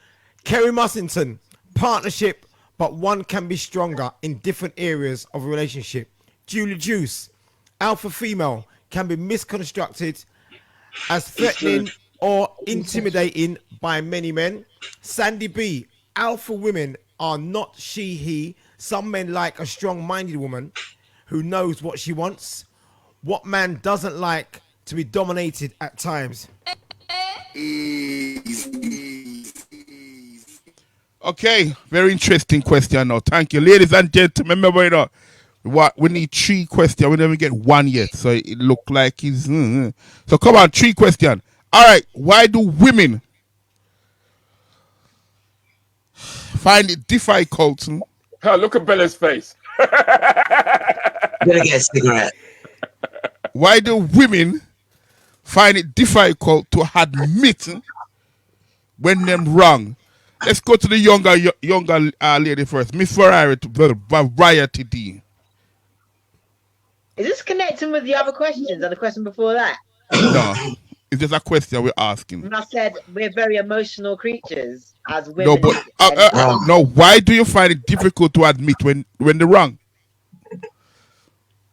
Kerry Mussington, partnership, but one can be stronger in different areas of a relationship. Julie Juice, alpha female can be misconstructed as threatening or intimidating by many men. Sandy B, alpha women are not she, he. Some men like a strong-minded woman who knows what she wants. What man doesn't like to be dominated at times? Okay, very interesting question now. Thank you. Ladies and gentlemen, remember, you know, what we need 3 questions. We didn't get 1 yet, so it looked like he's. So come on, 3 questions. All right, why do women find it difficult? Look at Bella's face. I'm gonna get a cigarette. Why do women find it difficult to admit when them wrong? Let's go to the younger lady first, Miss Variety D. Is this connecting with the other questions and the question before that? No, it's just a question we're asking. When I said we're very emotional creatures as women. No, but no. Why do you find it difficult to admit when they're wrong?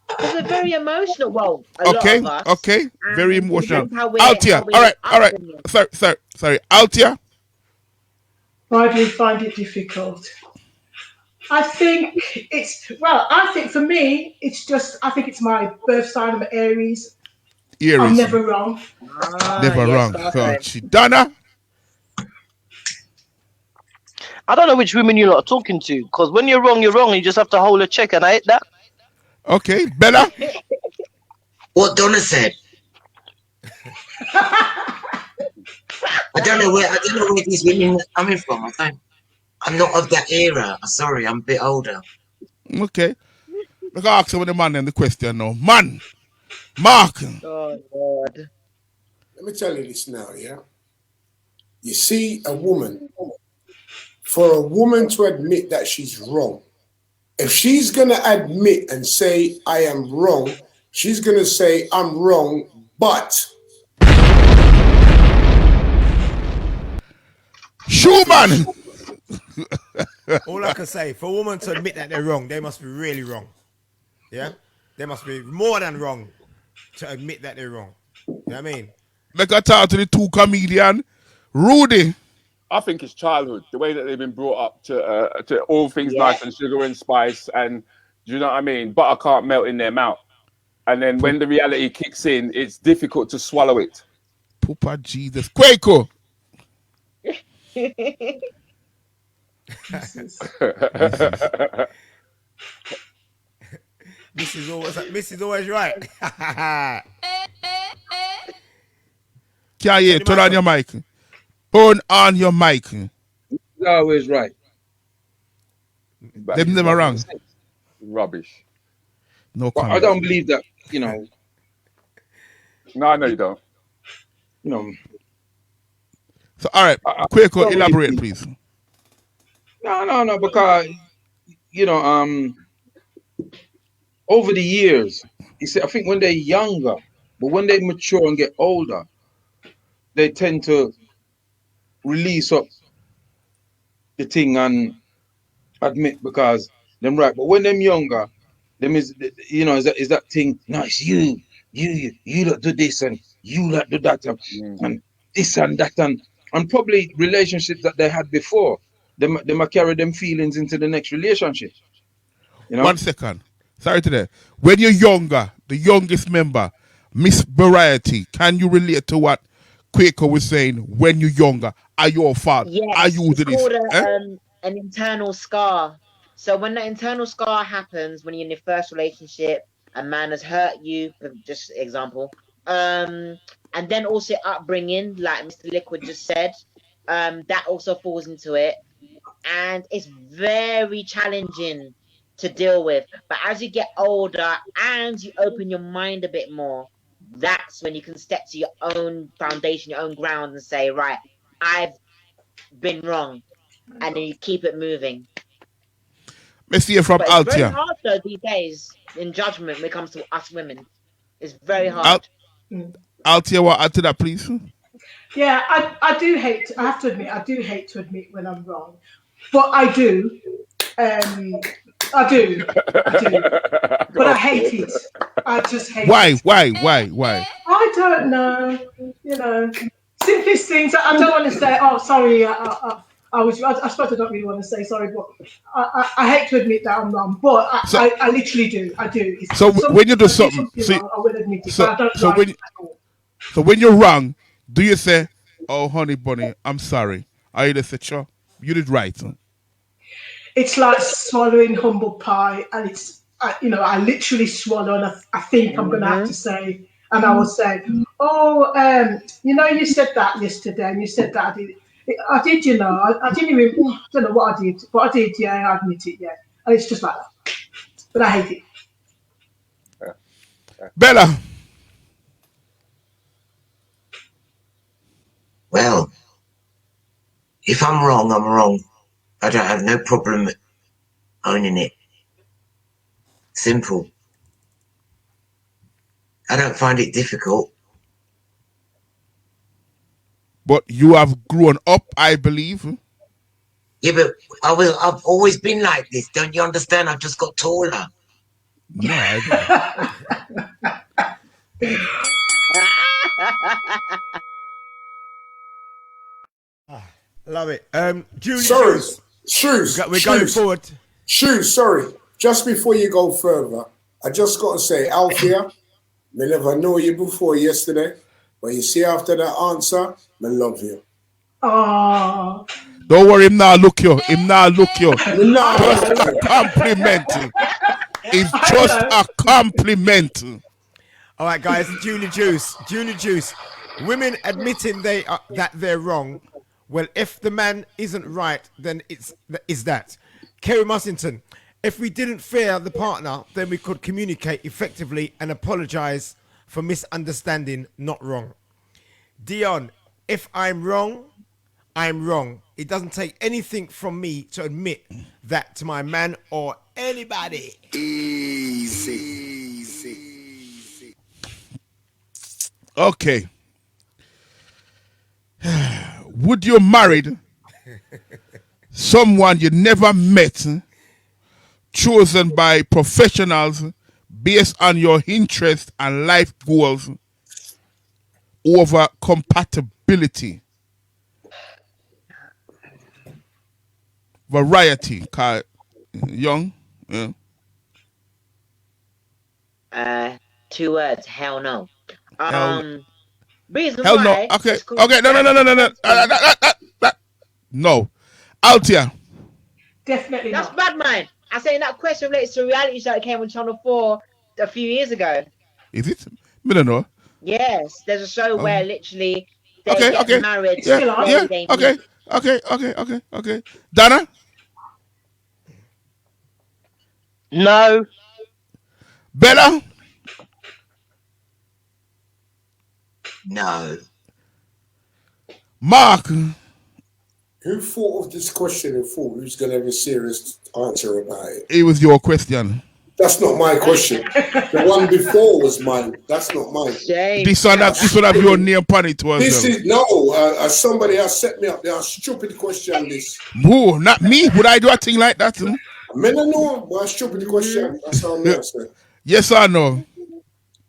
Because we're very emotional. Well, Okay, lot of us, okay, very emotional. Altia, All right. Sorry, Altia. Why do you find it difficult? I think for me, it's just, I think it's my birth sign of Aries. I'm never wrong. Never wrong. Donna? I don't know which women you're not talking to, because when you're wrong, you just have to hold a check, and I hate that. Okay, Bella? What Donna said. I don't know where these women are coming from. I'm not of that era. I'm sorry, I'm a bit older. Okay. Look, ask some of the man and the question now. Man, Mark. Oh Lord. Let me tell you this now, yeah? You see, for a woman to admit that she's wrong, if she's gonna admit and say, I am wrong, she's gonna say, I'm wrong, but Schumann. All I can say, for a woman to admit that they're wrong, they must be really wrong. Yeah? They must be more than wrong to admit that they're wrong. You know what I mean? Like I talk to the 2 comedians, Rudy. I think it's childhood, the way that they've been brought up to all things nice and sugar and spice, and do you know what I mean? Butter can't melt in their mouth. And then when the reality kicks in, it's difficult to swallow it. Papa Jesus. Quaco. This is always right. Turn on your mic. Turn on your mic. It's always right. They've never wrong. Rubbish. No comment. I don't believe that, you know. No, I know you don't. You know. So, all right. Quaco, elaborate, please. No, because, you know, over the years, you see, I think when they're younger, but when they mature and get older, they tend to release up the thing and admit because them right. But when them younger, them is, you know, is that thing, no, it's you that do this and you that do that and this and that and probably relationships that they had before, they might carry them feelings into the next relationship. You know? 1 second. Sorry to that. When you're younger, the youngest member, Miss Variety, can you relate to what Quaker was saying when you're younger? Are your fault? Yes, are you it's called an internal scar. So when that internal scar happens, when you're in your first relationship, a man has hurt you, just example, and then also upbringing, like Mr. Liquid just said, that also falls into it, and it's very challenging to deal with. But as you get older and you open your mind a bit more, that's when you can step to your own foundation, your own ground, and say, right, I've been wrong, and then you keep it moving. Let's hear from But it's very Altia. hard though these days in judgment when it comes to us women. It's very hard. Altia, what add to that, please? Yeah, I do hate. I have to admit, I do hate to admit when I'm wrong, but I do. I do. But I hate it. I just hate it. Why? I don't know. You know, simplest things. I don't want to say, oh, sorry, I suppose I don't really want to say sorry, but I hate to admit that I'm wrong, but I literally do. I do. So when you do something, wrong, I will admit it, but I don't like it at all. So when you're wrong, do you say, oh, honey bunny, I'm sorry? Or you just say, sure, you did right. It's like swallowing humble pie, and I literally swallow, and I think I'm going to have to say, and I will say, oh, you said that yesterday, and you said that I did, I didn't even, don't know what I did, but I did, yeah, I admit it, yeah. And it's just like that. But I hate it. Bella. Well, if I'm wrong, I'm wrong. I don't have no problem owning it. Simple. I don't find it difficult. But you have grown up, I believe. Yeah, but I've always been like this. Don't you understand? I've just got taller. No, I don't. Love it. Julie. Sorry, Shoes. We're going forward. Shoes, sorry. Just before you go further, I just got to say, Althea, me never know you before yesterday, but you see after that answer, me love you. Oh. Don't worry, him now look you. No. Just a compliment. It's just a compliment. All right, guys. Julie Juice. Women admitting that they're wrong. Well, if the man isn't right, then it's that. Kerry Mussington. If we didn't fear the partner, then we could communicate effectively and apologize for misunderstanding, not wrong. Dion, if I'm wrong, I'm wrong. It doesn't take anything from me to admit that to my man or anybody. Easy. Okay. Would you married someone you never met, chosen by professionals based on your interests and life goals over compatibility? Variety, young. Yeah. 2 words. Hell no. Reason Hell why? no. Okay. No. No. Altia. Definitely That's not. bad, man. I saying that question relates to a reality show that came on Channel 4 a few years ago. Is it? I don't know. Yes, there's a show where literally they Okay. get married. Yeah. They Okay. meet. Okay. Donna? No. Bella? No. Mark? Who thought of this question and thought who's going to have a serious answer about it? It was your question. That's not my question. The one before was mine. That's not mine. This one have your name upon it was. This is somebody has set me up. They are stupid question. This. Who? Not me. Would I do a thing like that? I mean, I know, but a stupid question. That's how I'm answering. Yes or no?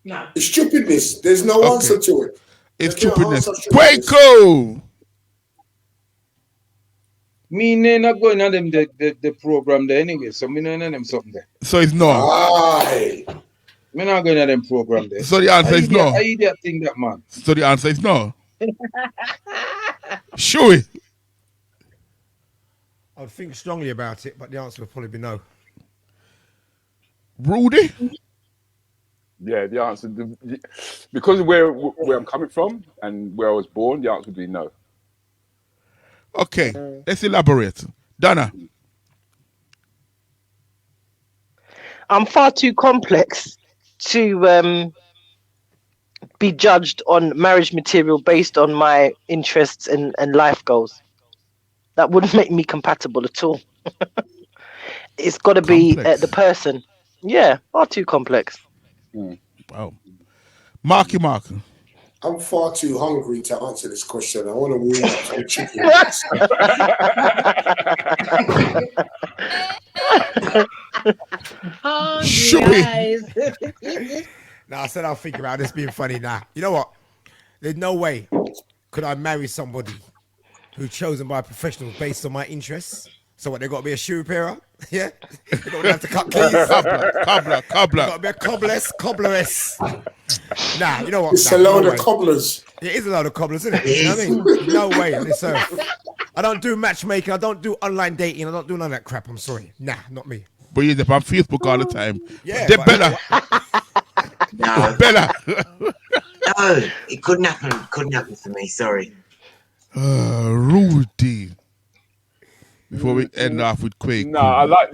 No. It's stupidness. There's no answer to it. It's stupidness. Quaco. Me not going on them the program there anyway, so me not them something there. So it's no. Aye. Me not going on them program there. So the answer is no. I eat that thing that man. So the answer is no. Sure. I'd think strongly about it, but the answer would probably be no. Rudy? Yeah, the answer, because of where I'm coming from and where I was born, the answer would be no. Okay, let's elaborate. Donna? I'm far too complex to be judged on marriage material based on my interests and life goals. That wouldn't make me compatible at all. It's got to be the person. Yeah, far too complex. Wow. Marky Mark. I'm far too hungry to answer this question. I want to warm up some chicken. Nah, I said I'll think about this being funny now. You know what? There's no way could I marry somebody who's chosen by a professional based on my interests. So what, they got to be a shoe repairer? Yeah? They don't have to cut keys. Cobbler. They got to be a cobbleress. Nah, you know what? It's a load of cobblers. It is a load of cobblers, isn't it? You know what I mean? No way on this earth. I don't do matchmaking. I don't do online dating. I don't do none of that crap. I'm sorry. Nah, not me. But you're on Facebook all the time. Yeah. They're better. No. Better. No, it couldn't happen. Couldn't happen for me. Sorry. Rudy. Before we end off with Quake. No, I like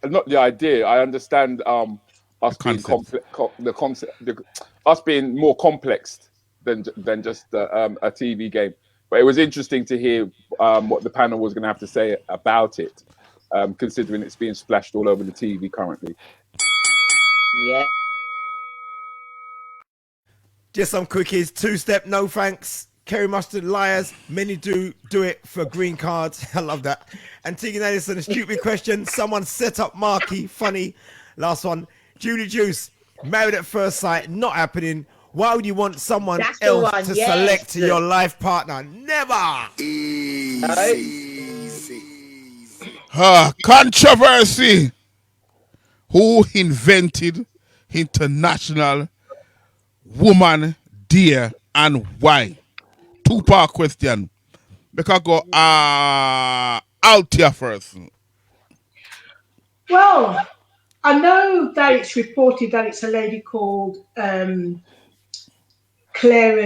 not the idea. I understand us being us being more complex than just a TV game. But it was interesting to hear what the panel was going to have to say about it, considering it's being splashed all over the TV currently. Yeah. Just some quickies. 2-step, no thanks. Kerry Mustard, liars. Many do it for green cards. I love that. And Tegan Edison, a stupid question. Someone set up Marky. Funny. Last one. Julie Juice, married at first sight. Not happening. Why would you want someone else to select your life partner? Never. Controversy. Who invented International Woman Day and why? 2-part question. Because I go out here first. Well, I know that it's reported that it's a lady called Clara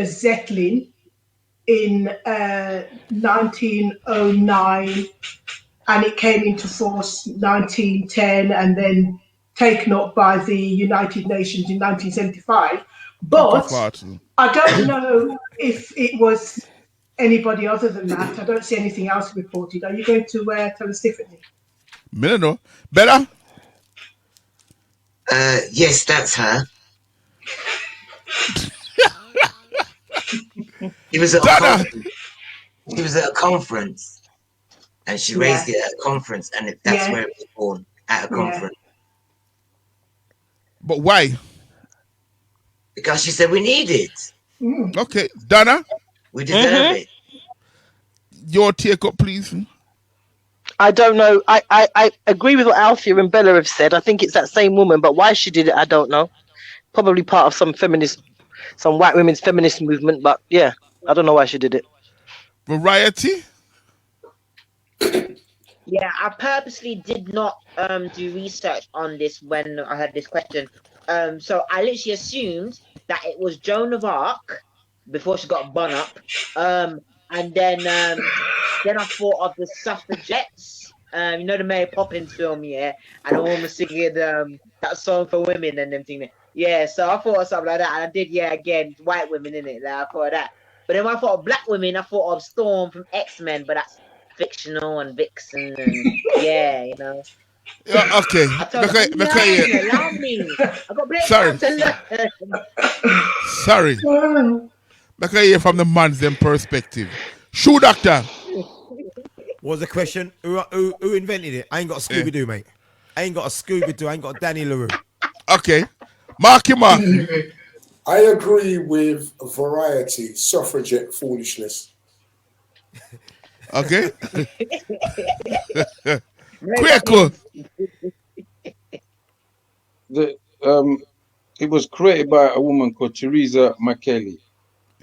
Zetkin in 1909, and it came into force 1910 and then taken up by the United Nations in 1975. But I don't know if it was anybody other than that. I don't see anything else reported. Are you going to tell us differently? I don't know. Better? Yes, that's her. He was at a conference, and she raised it at a conference, and that's where it was born, at a conference. But why? Because she said we need it. Okay, Donna? We deserve it. Your take up, please. I don't know. I agree with what Althea and Bella have said. I think it's that same woman, but why she did it, I don't know. Probably part of some white women's feminist movement, but yeah, I don't know why she did it. Variety? Yeah, I purposely did not do research on this when I had this question. So I literally assumed that it was Joan of Arc before she got bun up. And then I thought of the suffragettes. You know the Mary Poppins film, yeah? And a woman singing that song for women and everything. Yeah, so I thought of something like that. And I did, again, white women, innit? Like, I thought of that. But then when I thought of black women, I thought of Storm from X-Men, but that's fictional, and Vixen, and you know. Okay. Allow me. I got Sorry. Look at you from the man's perspective. Shoe doctor. What was the question? Who invented it? I ain't got a Scooby-Doo, mate. I ain't got a Scooby-Doo. I ain't got a Danny LaRue. Okay. Marky Mark. I agree with Variety. Suffragette foolishness. Okay. Quick. It was created by a woman called Teresa McKelly,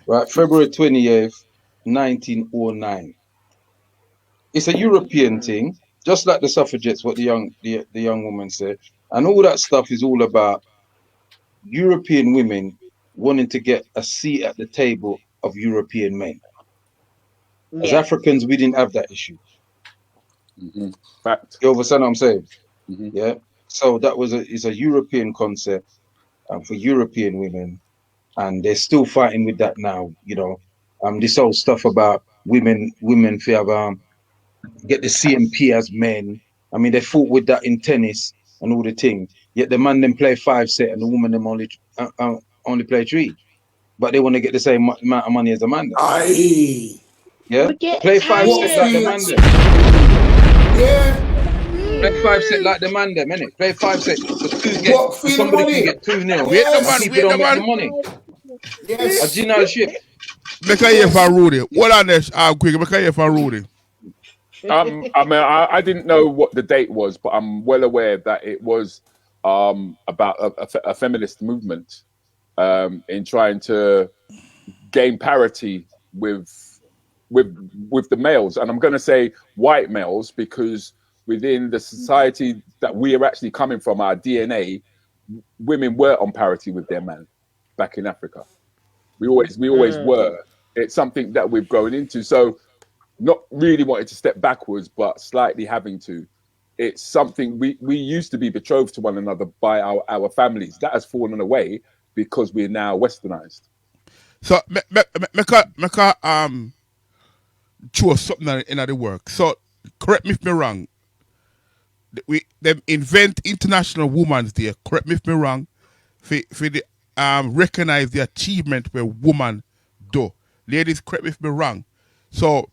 right? February 28th, 1909. It's a European thing, just like the suffragettes, what the young woman said. And all that stuff is all about European women wanting to get a seat at the table of European men. As Africans, we didn't have that issue. Fact. You understand what I'm saying? Yeah. So that is a European concept for European women, and they're still fighting with that now. This whole stuff about women to have get the CMP as men. I mean, they fought with that in tennis and all the thing. Yet the man then play 5 set and the woman them only play 3. But they want to get the same amount of money as the man. Aye. Yeah, play 5 set like the man. Yeah. Play 5 set like the man them, innit? Play 5 set. Somebody can get 2-0. Wait the man, People don't make the money. Yes. A general shift. Make a hear from Rudy. What on this? Quick, make a hear from Rudy. I mean, I didn't know what the date was, but I'm well aware that it was about a feminist movement in trying to gain parity with the males, and I'm going to say white males because within the society that we are actually coming from, our DNA, women were on parity with their men back in Africa. We always were. It's something that we've grown into. So not really wanting to step backwards, but slightly having to. It's something we used to be betrothed to one another by our families. That has fallen away because we're now westernized. So make a choose something in the work. So correct me if me wrong. Them invent International Women's Day. Correct me if me wrong. For the recognize the achievement where women do. Ladies, correct me if me wrong. So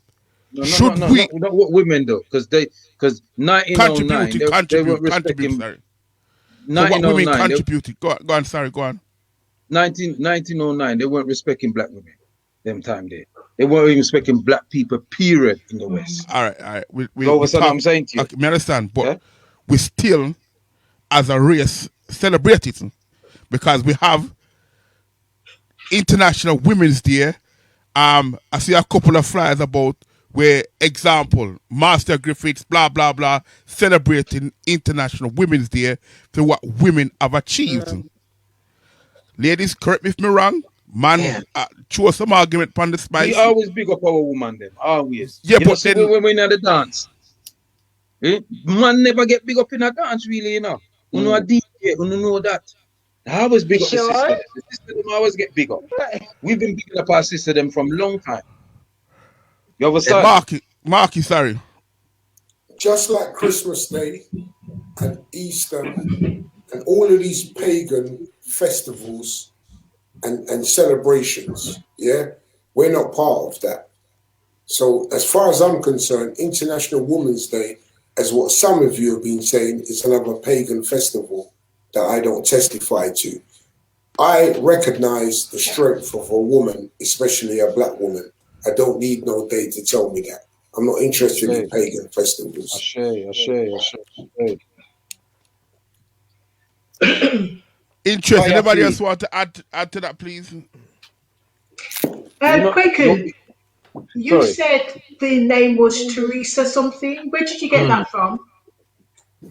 should we not what women do? Because 1909 they were respecting. Sorry. So what women contributed? Go on. Sorry, go on. 1909 they weren't respecting black women. Them time there. They weren't even respecting black people, period, in the West. All right. We all of a sudden, I'm saying to you. Okay, I understand, but we still, as a race, celebrate it because we have International Women's Day. I see a couple of flyers about where, example, Master Griffiths, blah, blah, blah, celebrating International Women's Day for what women have achieved. Ladies, correct me if I'm wrong. Man, choose some argument upon the spice. We always big up our woman, them. Always. Yeah, but then when we're in the dance, man never get big up in a dance, really, you know. You know a DJ, you know that. I always big up the sister. The sister them always get big up. We've been bigging up our sister them from long time. You understand? Marky, sorry. Just like Christmas Day and Easter and all of these pagan festivals and celebrations, we're not part of that. So as far as I'm concerned, International Women's Day, as what some of you have been saying, is another pagan festival that I don't testify to. I recognize the strength of a woman, especially a black woman. I don't need no day to tell me that. I'm not interested in pagan festivals. Interesting. Anybody else want to add to that, please? Quaker, you said the name was Teresa something. Where did you get that from?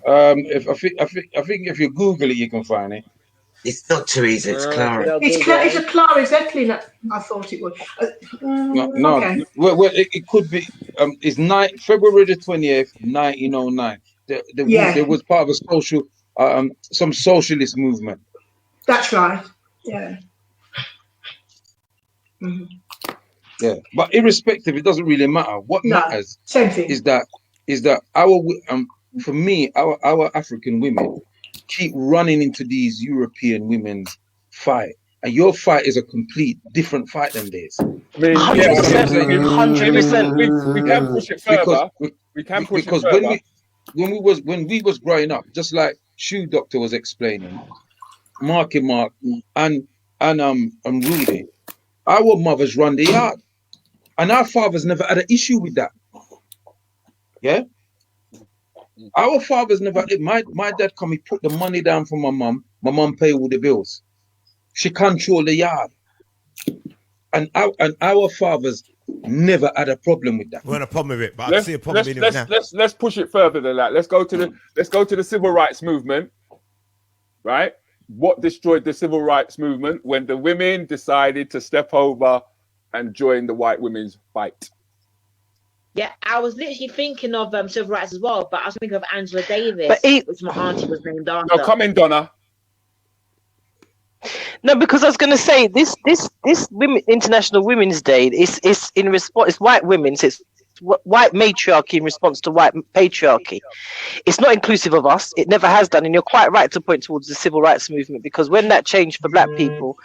I think if you Google it, you can find it. It's not Teresa, it's Clara. It's a Clara, exactly. I thought it was. No. Okay. Well, it could be. It's February the 20th, 1909. There was part of a social, some socialist movement. That's right. Yeah. Mm-hmm. Yeah, but irrespective, it doesn't really matter. What matters same thing. is that our for me, our African women keep running into these European women's fight, and your fight is a complete different fight than theirs. 100%. We can push it further. Because when we was growing up, just like Shoe Doctor was explaining, Marky Mark and Rudy, our mothers run the yard, and our fathers never had an issue with that. Yeah. Our fathers never. My dad come, he put the money down for my mum. My mum pay all the bills. She control the yard, and our fathers never had a problem with that. We had a problem with it, but I see a problem in it now. Let's push it further than that. Let's go to the civil rights movement, right? What destroyed the civil rights movement when the women decided to step over and join the white women's fight? Yeah, I was literally thinking of civil rights as well, but I was thinking of Angela Davis, But which my auntie was named after. No, come in, Donna. No, because I was going to say this International Women's Day is in response. It's white women. So it's white matriarchy in response to white patriarchy. It's not inclusive of us. It never has done. And you're quite right to point towards the civil rights movement, because when that changed for black people,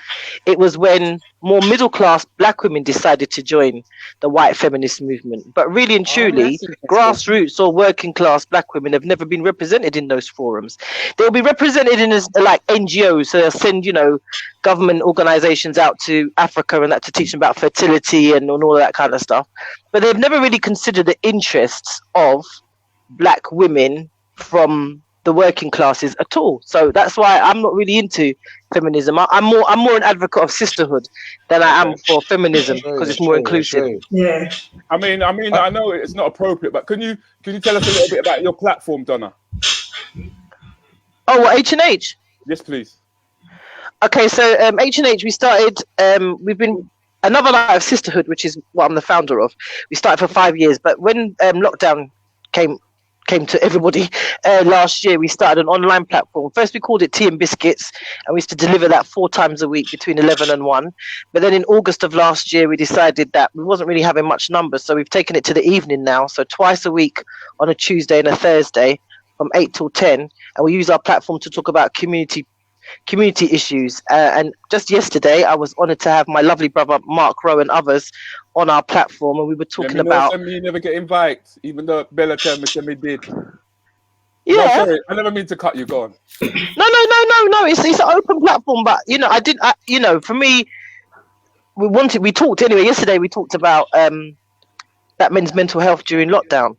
it was when more middle class black women decided to join the white feminist movement. But really and truly, grassroots or working class black women have never been represented in those forums. They'll be represented in as like NGOs, so they'll send, you know, government organizations out to Africa and that to teach them about fertility and all of that kind of stuff. But they've never really considered the interests of black women from the working classes at all. So that's why I'm not really into feminism. I'm more an advocate of sisterhood than I am for feminism, because it's more inclusive. Yeah. I mean, I know it's not appropriate, but can you tell us a little bit about your platform, Donna? Oh, what, H&H? Yes, please. Okay, so H&H, we started, we've been Another Light of Sisterhood, which is what I'm the founder of. We started for 5 years, but when lockdown came to everybody last year, we started an online platform. First, we called it Tea and Biscuits, and we used to deliver that 4 times a week between 11 and 1. But then in August of last year, we decided that we wasn't really having much numbers, so we've taken it to the evening now. So twice a week on a Tuesday and a Thursday from 8 till 10, and we use our platform to talk about community issues. And just yesterday, I was honoured to have my lovely brother Mark Rowe and others on our platform, and we were talking about. You never get invited, even though Bella told me did. Yeah, no, sorry, I never mean to cut you. Go on. No. It's an open platform, but for me, we talked anyway. Yesterday, we talked about that men's mental health during lockdown.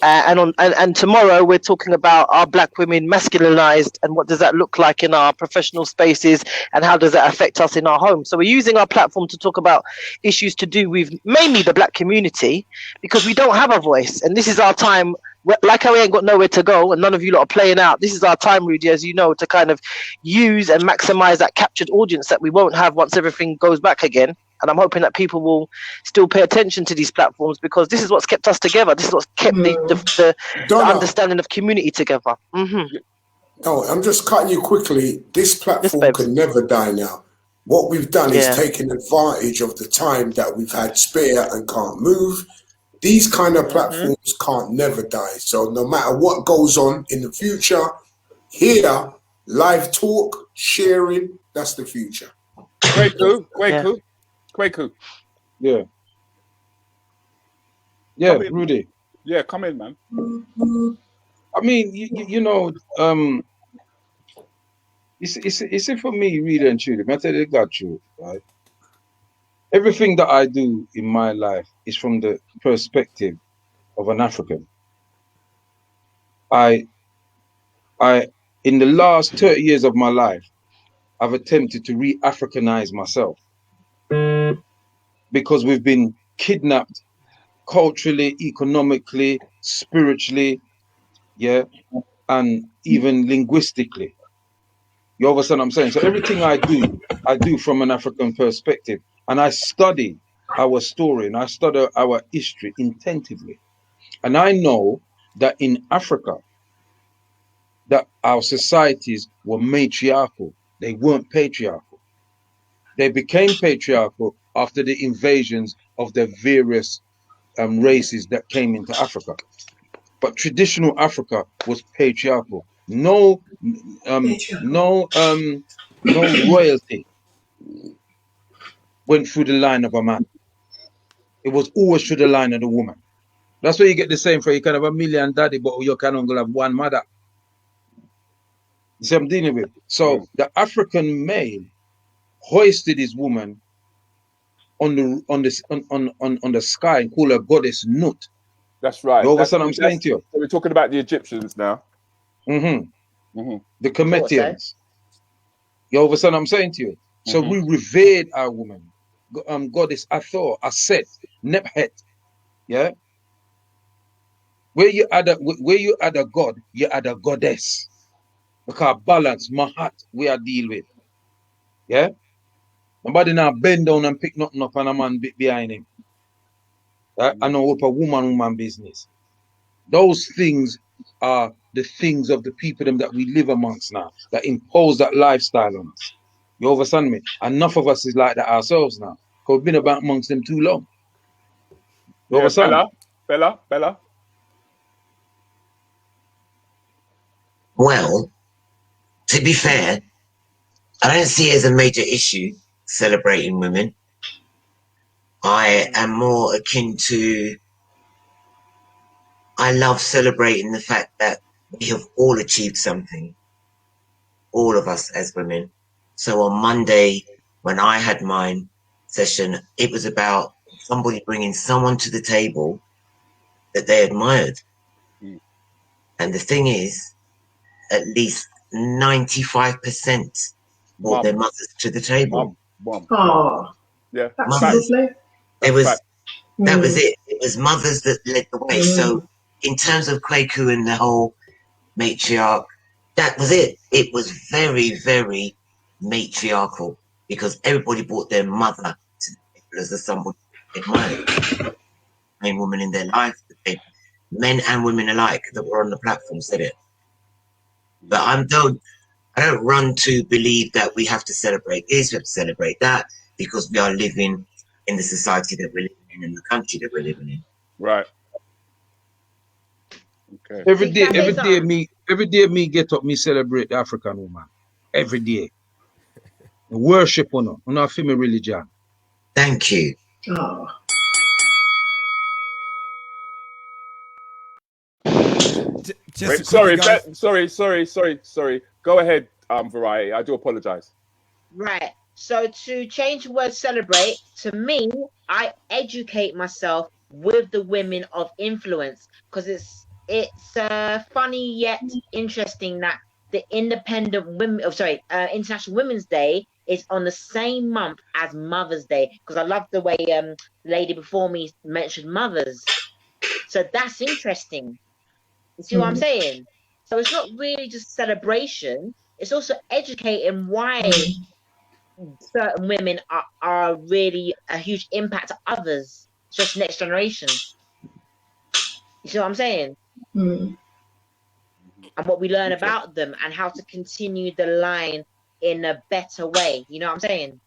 And tomorrow we're talking about our black women masculinized, and what does that look like in our professional spaces, and how does that affect us in our home. So we're using our platform to talk about issues to do with mainly the black community, because we don't have a voice, and this is our time. Like how we ain't got nowhere to go, and none of you lot are playing out. This is our time, Rudy, as you know, to kind of use and maximize that captured audience that we won't have once everything goes back again. And I'm hoping that people will still pay attention to these platforms, because this is what's kept us together. This is what's kept the understanding of community together. Mm-hmm. No, I'm just cutting you quickly. This platform can never die now. What we've done is taken advantage of the time that we've had spare and can't move. These kind of platforms can't never die. So no matter what goes on in the future, here, live talk, sharing, that's the future. Kwaku. Yeah, Rudy. Yeah, come in, man. I mean, you know, it's for me, really and truly. I tell you the God truth, right? Everything that I do in my life is from the perspective of an African. I in the last 30 years of my life, I've attempted to re-Africanize myself, because we've been kidnapped culturally, economically, spiritually, and even linguistically. You understand what I'm saying? So everything I do from an African perspective, and I study our story and I study our history attentively. And I know that in Africa, that our societies were matriarchal. They weren't patriarchal. They became patriarchal after the invasions of the various races that came into Africa. But traditional Africa was patriarchal. No royalty went through the line of a man. It was always through the line of the woman. That's why you get the same for you can have a million daddy, but you can only have one mother. You see what I'm dealing with? So the African male hoisted his woman on the sky and call her goddess Nut. That's right. You understand what I'm saying to you? So we're talking about the Egyptians now. The Cometians. You understand what I'm saying to you? So we revered our woman, goddess Hathor, Aset, Nephet. Yeah. Where you add a god, you add a goddess. Because balance, mahat, we are deal with. Yeah. Nobody now bend down and pick nothing up and a man behind him. I know what a woman business. Those things are the things of the people them that we live amongst now, that impose that lifestyle on us. You understand me? Enough of us is like that ourselves now. Because we've been about amongst them too long. You understand? Bella. Well, to be fair, I don't see it as a major issue celebrating women. I am more akin to, I love celebrating the fact that we have all achieved something, all of us as women. So on Monday, when I had mine session, it was about somebody bringing someone to the table that they admired. And the thing is, at least 95% brought their mothers to the table. Oh, yeah, that's Mothers. lovely. That was it. It was mothers that led the way. So in terms of Kwaku and the whole matriarch, that was it. It was very, very matriarchal because everybody brought their mother to the table as somebody they admired. Main woman in their life, men and women alike that were on the platform said it. But I don't run to believe that we have to celebrate this, we have to celebrate that, because we are living in the society that we're living in the country that we're living in. Right. Okay. Every day me get up, me celebrate the African woman. Every day. Worship on her. On our female religion. Thank you. Oh. Wait, sorry. Go ahead, Variety. I do apologize. Right. So to change the word celebrate, to me, I educate myself with the women of influence, because it's funny yet interesting that the International Women's Day is on the same month as Mother's Day, because I love the way the lady before me mentioned mothers. So that's interesting. You see what I'm saying? So it's not really just celebration, it's also educating why certain women are really a huge impact to others, just next generation. You see what I'm saying? And what we learn about them and how to continue the line in a better way. You know what I'm saying?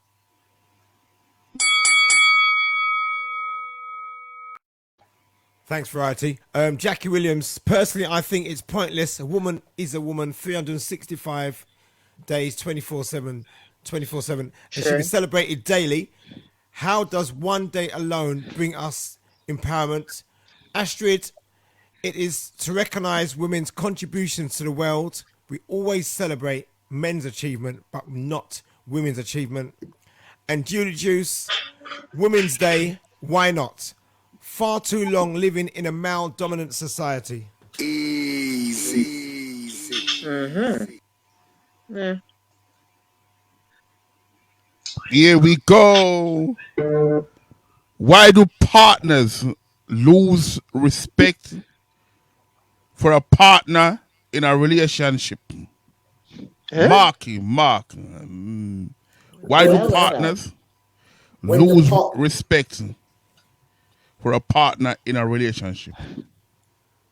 Thanks, Variety. Jackie Williams, personally, I think it's pointless. A woman is a woman 365 days, 24/7, 24/7. And should be celebrated daily. How does one day alone bring us empowerment? Astrid, it is to recognize women's contributions to the world. We always celebrate men's achievement, but not women's achievement. And Julie Juice, Women's Day, why not? Far too long living in a male-dominant society. Easy. Here we go. Why do partners lose respect for a partner in a relationship? Mark. Why do partners lose respect for a partner in a relationship?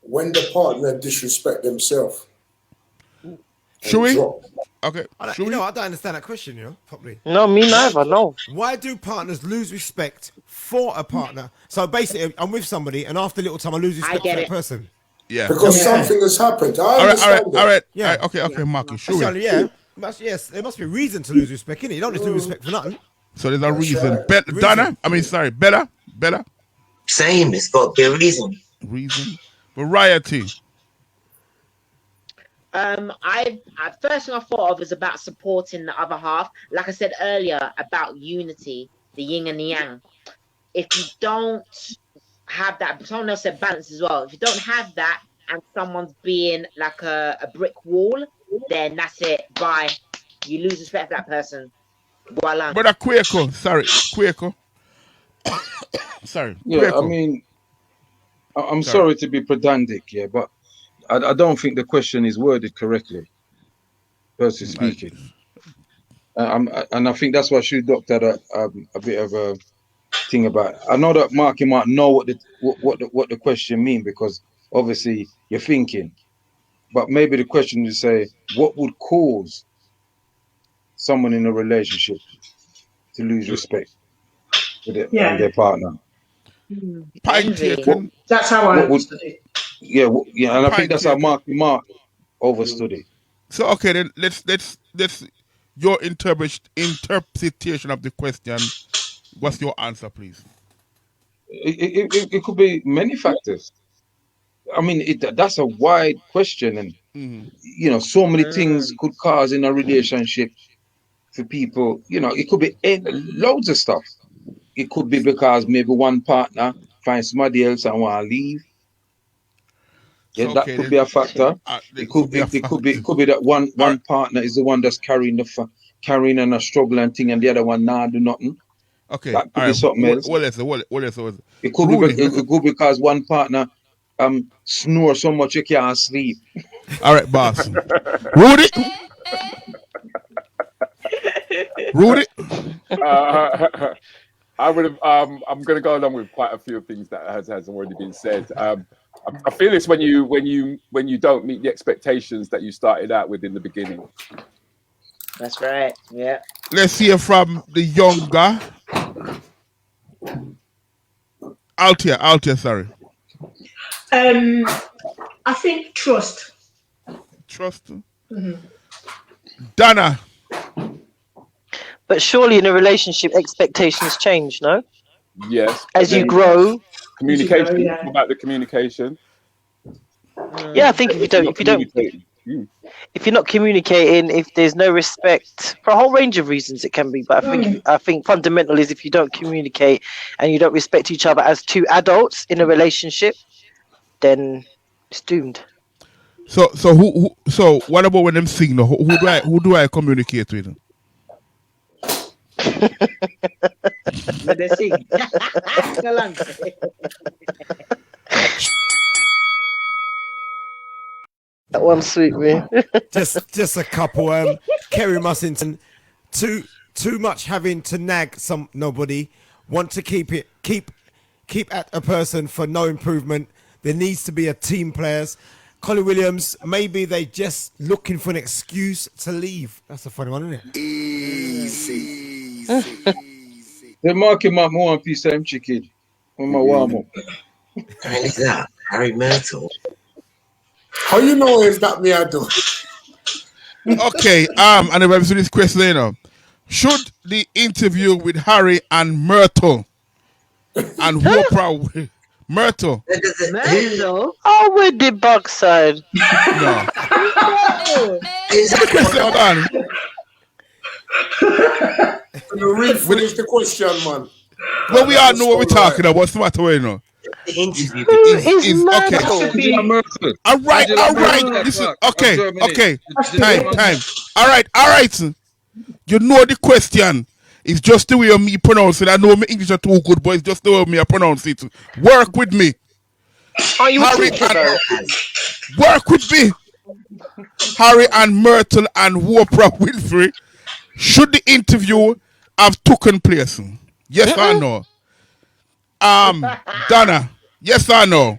When the partner disrespect themselves. Should we? Okay. I don't understand that question, properly. No, me neither, no. Why do partners lose respect for a partner? So basically, I'm with somebody, and after a little time, I lose respect for that person. Yeah. Because something has happened. All right. Yeah. Okay, Marcus. Sure. Yes, there must be a reason to lose respect, innit? You don't just lose respect for nothing. So there's a reason. Bella. Same, it's got to be a reason. Variety. I first thing I thought of is about supporting the other half. Like I said earlier about unity, the yin and the yang. If you don't have that, someone else said balance as well. If you don't have that, and someone's being like a brick wall, then that's it. Bye. You lose respect for that person. Voila. Brother Kwaku. Sorry. Yeah, Kwaku. I mean, I'm sorry to be pedantic, but I don't think the question is worded correctly, personally speaking. And I think that's why Shoe Doctor had a bit of thing about it. I know that Mark, you might know what the question mean, because obviously you're thinking, but maybe the question is say, what would cause someone in a relationship to lose respect for their partner? Envy. That's how I understood it. Yeah, and I think that's how Mark overstood it. So okay, then let's your interpretation of the question. What's your answer, please? It could be many factors. I mean, that's a wide question, and you know, so many things could cause in a relationship for people. You know, it could be loads of stuff. It could be because maybe one partner finds somebody else and want to leave. Yeah, that could be a factor. It could be that one partner is the one that's carrying and a struggle and thing, and the other one do nothing. Okay, that could be something else. What else? It could be because one partner snore so much you can't sleep. All right, boss. Rudy. I would have. I'm going to go along with quite a few things that has already been said. I feel it's when you don't meet the expectations that you started out with in the beginning. That's right. Yeah. Let's hear from the younger Altia. Sorry. I think trust. Trust. Dana. But surely in a relationship, expectations change, no? Yes. As you grow. Communication. About the communication. Yeah, I think if you're not communicating, if there's no respect, for a whole range of reasons it can be, but I think fundamental is if you don't communicate and you don't respect each other as two adults in a relationship, then it's doomed. So what about when I'm singing? Who do I communicate with? Let us sing. That one sweet me. just a couple. Kerry Mussington, too much having to nag nobody. Want to keep at a person for no improvement. There needs to be a team players. Colin Williams, maybe they just looking for an excuse to leave. That's a funny one, isn't it? Easy. They're marking my one piece of chicken on my warm up. How is that? Harry Myrtle. How you know is that me I do? Okay, and if I answer this question, you know, should the interview with Harry and Myrtle and Oprah Myrtle? Oh, with the backside. No. Finish the question, man. Well, we all know what we're talking about. What's the matter, you know? The interview is okay. All right. Listen, okay. Time. All right. You know the question. It's just the way of me pronounce it. I know my English are too good, but it's just the way of me I pronounce it. Work with me. Are you Harry work with me. Harry and Myrtle and Oprah Winfrey. Should the interview have taken place? Yes or no? Donna, yes or no?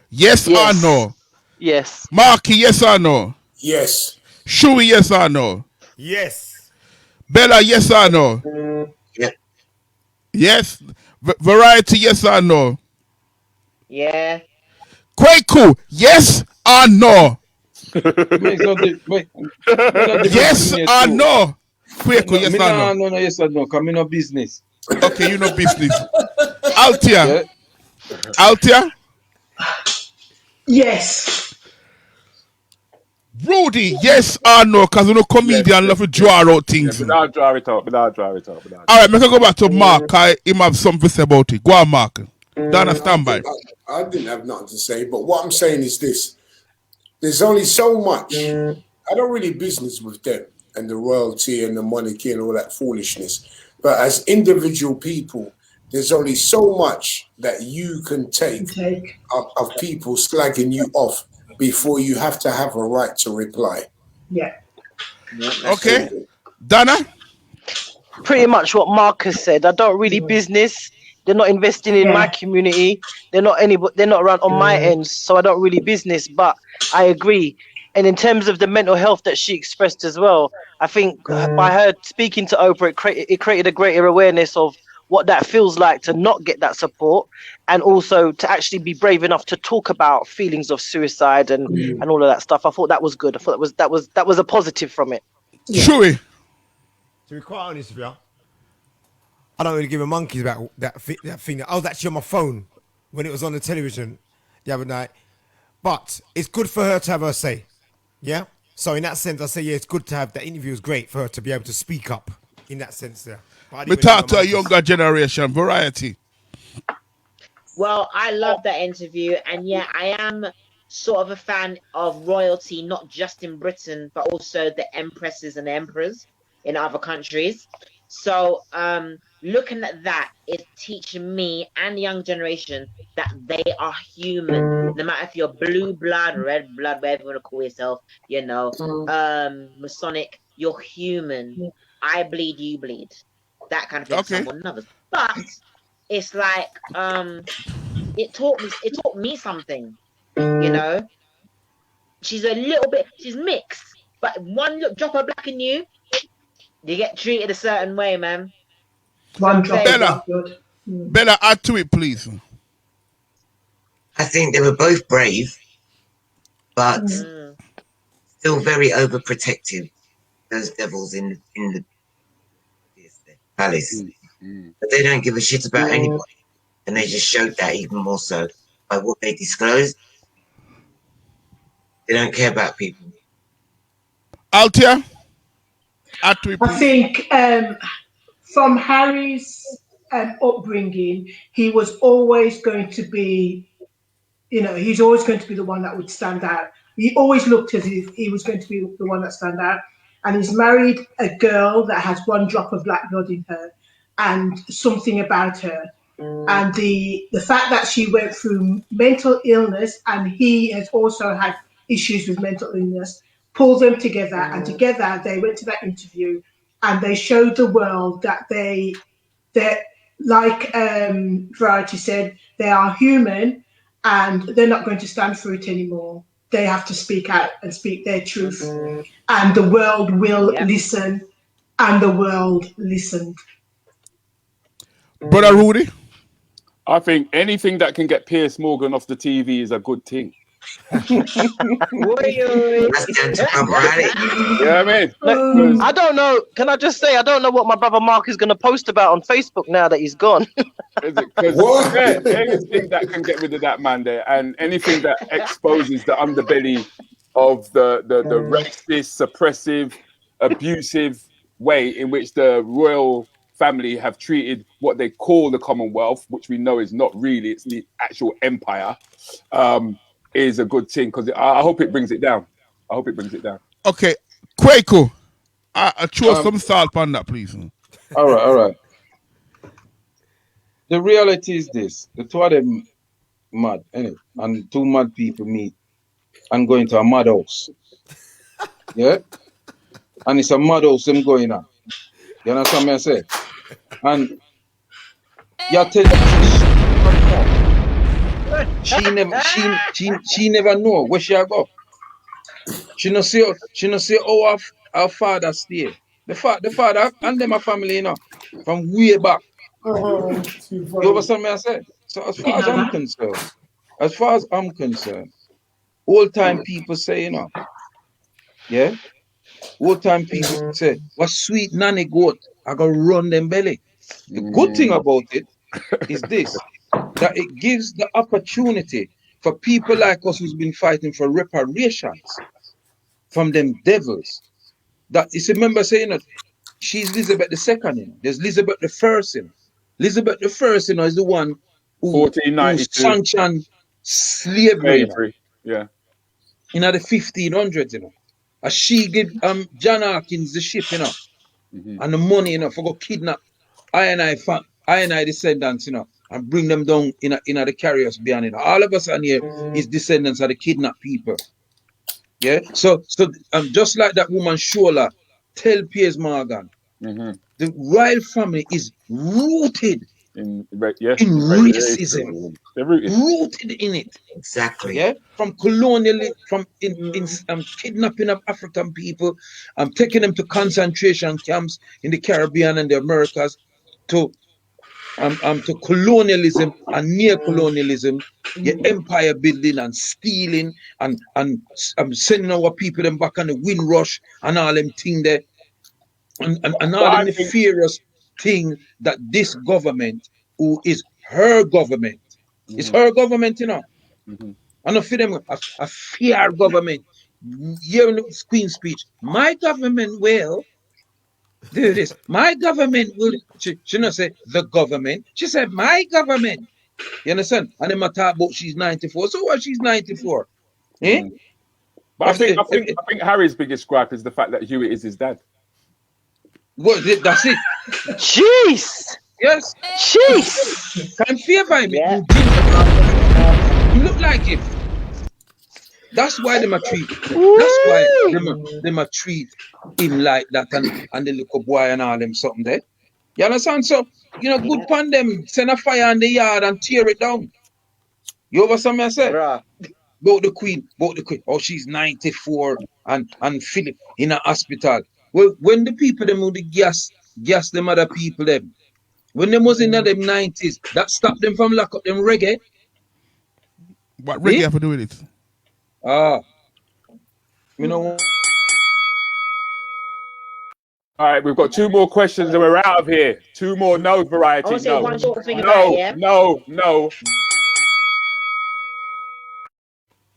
Yes or no? Yes. Marky, yes or no? Yes. Shui, yes or no? Yes. Bella, yes or no? Yeah. Yes. Variety, yes or no? Yeah. Kwaku, yes or no? Yes or no? Kwaku, yes or no? No, yes or no. Come in no business. Okay, you know business. Altia. Altia? Yes. Rudy, yes or no? Because you know comedian love to draw out things. Yeah, but draw it up. All right, make I go back to Mark. I have something to say about it. Go on, Mark. Donna, stand by. I didn't have nothing to say, but what I'm saying is this. There's only so much. I don't really business with them and the royalty and the monarchy and all that foolishness. But as individual people, there's only so much that you can take of people slagging you off before you have to have a right to reply. Yeah. Okay. Donna? pretty much what Marcus said. I don't really business. They're not investing in my community. They're not around on my end, so I don't really business. But I agree. And in terms of the mental health that she expressed as well, I think by her speaking to Oprah, it created a greater awareness of what that feels like to not get that support, and also to actually be brave enough to talk about feelings of suicide and all of that stuff. I thought that was good. I thought that was a positive from it. Chewy. To be quite honest with you, I don't really give a monkeys about that thing. I was actually on my phone when it was on the television the other night. But it's good for her to have her say. Yeah? So in that sense, I say, yeah, it's good to have that interview. It's great for her to be able to speak up in that sense there. We talk to a younger generation, variety. Well, I love that interview, and yeah, I am sort of a fan of royalty, not just in Britain, but also the empresses and emperors in other countries. So looking at that is teaching me and the young generation that they are human, no matter if you're blue blood, red blood, whatever you want to call yourself, you know, Masonic, you're human. I bleed, you bleed. That kind of thing. Okay. Someone another. But it's like it taught me something, you know. She's mixed, but one drop of black in you get treated a certain way, man. One drop. Bella, add to it, please. I think they were both brave, but still very overprotective. Those devils in the palace. But they don't give a shit about anybody. And they just showed that even more so by what they disclosed. They don't care about people. Altia? Add to it, please. I think from Harry's upbringing, he was always going to be, you know, he's always going to be the one that would stand out. He always looked as if he was going to be the one that stand out. And he's married a girl that has one drop of black blood in her and something about her. And the fact that she went through mental illness and he has also had issues with mental illness, pulled them together, and together they went to that interview and they showed the world that they're like Variety said, they are human and they're not going to stand for it anymore. They have to speak out and speak their truth. And the world will listen, and the world listened. Brother Rudy? I think anything that can get Piers Morgan off the TV is a good thing. Yeah, I mean, I don't know. Can I just say, I don't know what my brother Mark is going to post about on Facebook now that he's gone. Because anything that can get rid of that man there, and anything that exposes the underbelly of the racist, suppressive, abusive way in which the royal family have treated what they call the Commonwealth, which we know is not really, it's the actual empire, is a good thing, because I hope it brings it down. I hope it brings it down. Okay, Kwaku, throw some salt on that, please. All right. The reality is this: the two of them mad, innit? And two mad people meet and go into a mad house. Yeah, and it's a mad house them going on. You understand me? I say, and you tell she never know where she go. She no see how our father stay. The father and them a family, you know, from way back. You understand me? I say. So as far as I'm concerned, old time people say, you know, yeah, old time people say, what sweet nanny goat, I gonna run them belly. The good thing about it is this, that it gives the opportunity for people like us who's been fighting for reparations from them devils. That is, remember saying that she's Elizabeth II, you know. There's Elizabeth I, you know. Elizabeth I, you know, is the one who sanctioned slavery. Yeah. In the 1500s, you know. As she give John Hawkins the ship, you know, and the money, you know, for go kidnap I and I descendants, you know, and bring them down in the carriers behind, you know. All of us on here is descendants of the kidnapped people. Yeah. So just like that woman Shola tell Piers Morgan, Mm-hmm. The royal family is rooted In in racism, they're rooted. rooted in it. Exactly. Yeah, from colonial, from in kidnapping of African people, taking them to concentration camps in the Caribbean and the Americas, to colonialism and neo-colonialism, your empire building and stealing and sending our people them back on the Windrush and all them thing there, and all But the I think nefarious thing that this government, who is her government, it's her government, you know. Mhm. I don't feel them a fear government. Hearing the Queen's speech, my government will do this. My government will. She not say the government. She said my government. You understand? And then I talk about she's 94. So what? She's 94. Eh? But I think Harry's biggest gripe is the fact that Hewitt is his dad. What? That's it. Jeez. Yes. Jeez. Can't fear by me. Yeah. You look like him. That's why they might treat. That's why they might treat him like that, and the little boy and all them something there. You understand? So good pan them. Send a fire in the yard and tear it down. You understand me? I said. Bruh. About the Queen. Oh, she's 94 and Philip in a hospital. Well, when the people them with the gas them other people them. When them was in them 90s, that stopped them from lock up them reggae. What reggae have to do with it? You know. All right, we've got 2 more questions and we're out of here. 2 more. No, Variety. I want to say one short thing No. about it, yeah? No.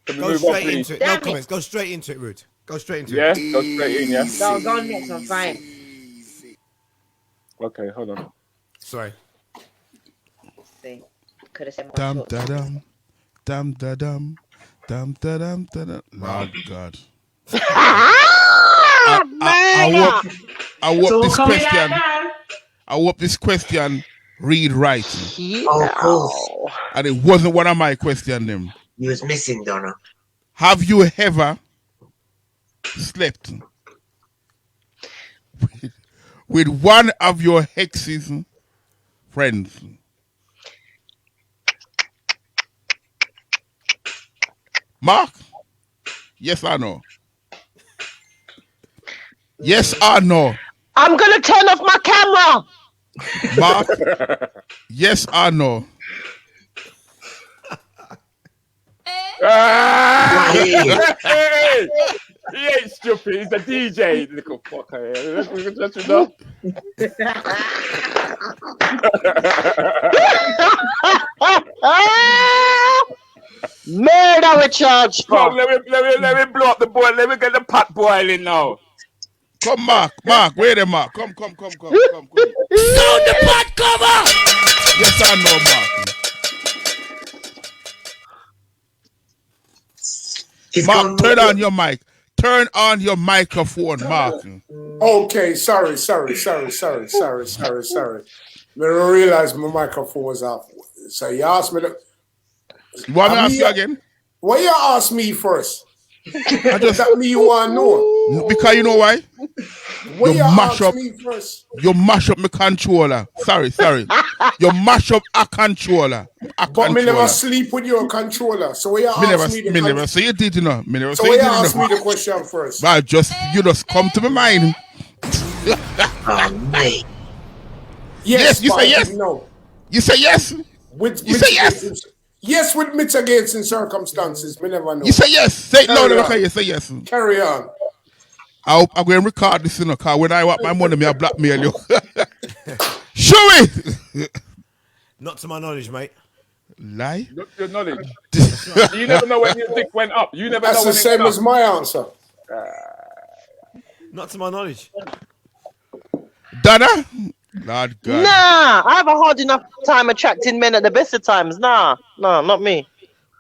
Can we Go move on, straight please? into it. Damn No it. comments. Go straight into it, Rude. Go straight into Yeah, it. go straight in, yeah. Go on next, I'm fine. Okay, hold on. Sorry. See, could have said one Dum short. da dum, dum da dum, dum da dum da dum. Lord God. I hope this question. I hope this question read right, Oh, of course. and it wasn't one of my question. Them. You was missing, Donna. Have you ever slept with one of your ex's friends? Mark? Yes or no? Yes or no? I'm gonna turn off my camera. Mark? Yes or no? Hey! He ain't stupid. He's a DJ. Little fucker. Just know. Murder we charge Come, for. let me blow up the boil. Let me get the pot boiling now. Come, Mark. Mark, wait there, Mark. Come. Sound the pot cover! Yes or no, Mark? Mark, turn on your mic. Turn on your microphone, Mark. Okay, sorry. I didn't realize my microphone was off. So you asked me to... You want me to ask you again? Why you ask me first? That me you want to know. Because you know why? Why you you mash ask up. me first? You mash up my controller. Sorry. You mash up a controller. But me never sleep with your controller. So why you ask me the Me never say you did, you know. Me never So say why you you did, ask you know. me the question first? But you just come to my mind. Oh, mate. Yes, you but say yes. No. You say yes. You say yes. Yes, with mitigating circumstances. Me never know. You say yes. Say it louder, on. okay? You say yes. Carry on. I'm going to record this in a car. When I want my money, me I blackmail you. Show it. Not to my knowledge, mate. Lie. Not your knowledge. You never know when your dick went up. You never That's know when the same it as my answer. Not to my knowledge. Dada? Lord God. Nah, I have a hard enough time attracting men at the best of times. Nah, not me.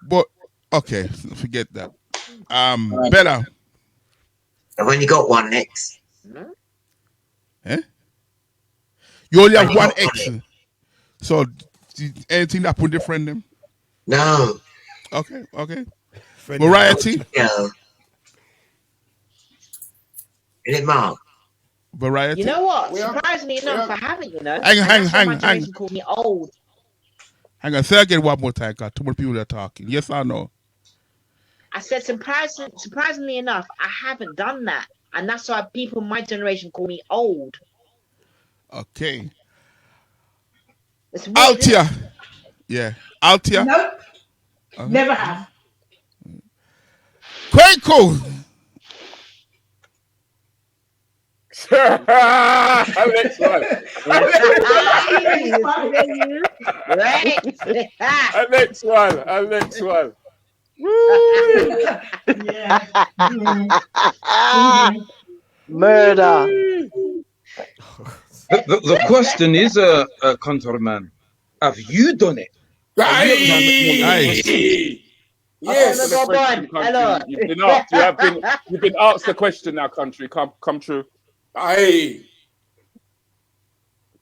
But okay, forget that. Bella. I've only got one next. Eh? You only have one ex. So anything that put different them? No. Okay. Variety? No. Is it Mark? Variety. You know what? We have- Surprisingly we enough, have- I haven't. You know. Hang on, And that's why my hang on. generation called me old. Hang on, say again one more time, because too many people are talking. Yes or no? I said surprisingly enough, I haven't done that, and that's why people in my generation call me old. Okay. It's weird, isn't it? Altia. Yeah. Altia. Nope. Never have. Quaco. Next one. Right. Next one. Next one. Yeah. Murder. The question is, countryman, have you done it? Yes. Oh, go on. Hello. You've been asked the question now, country. Come true. Aye.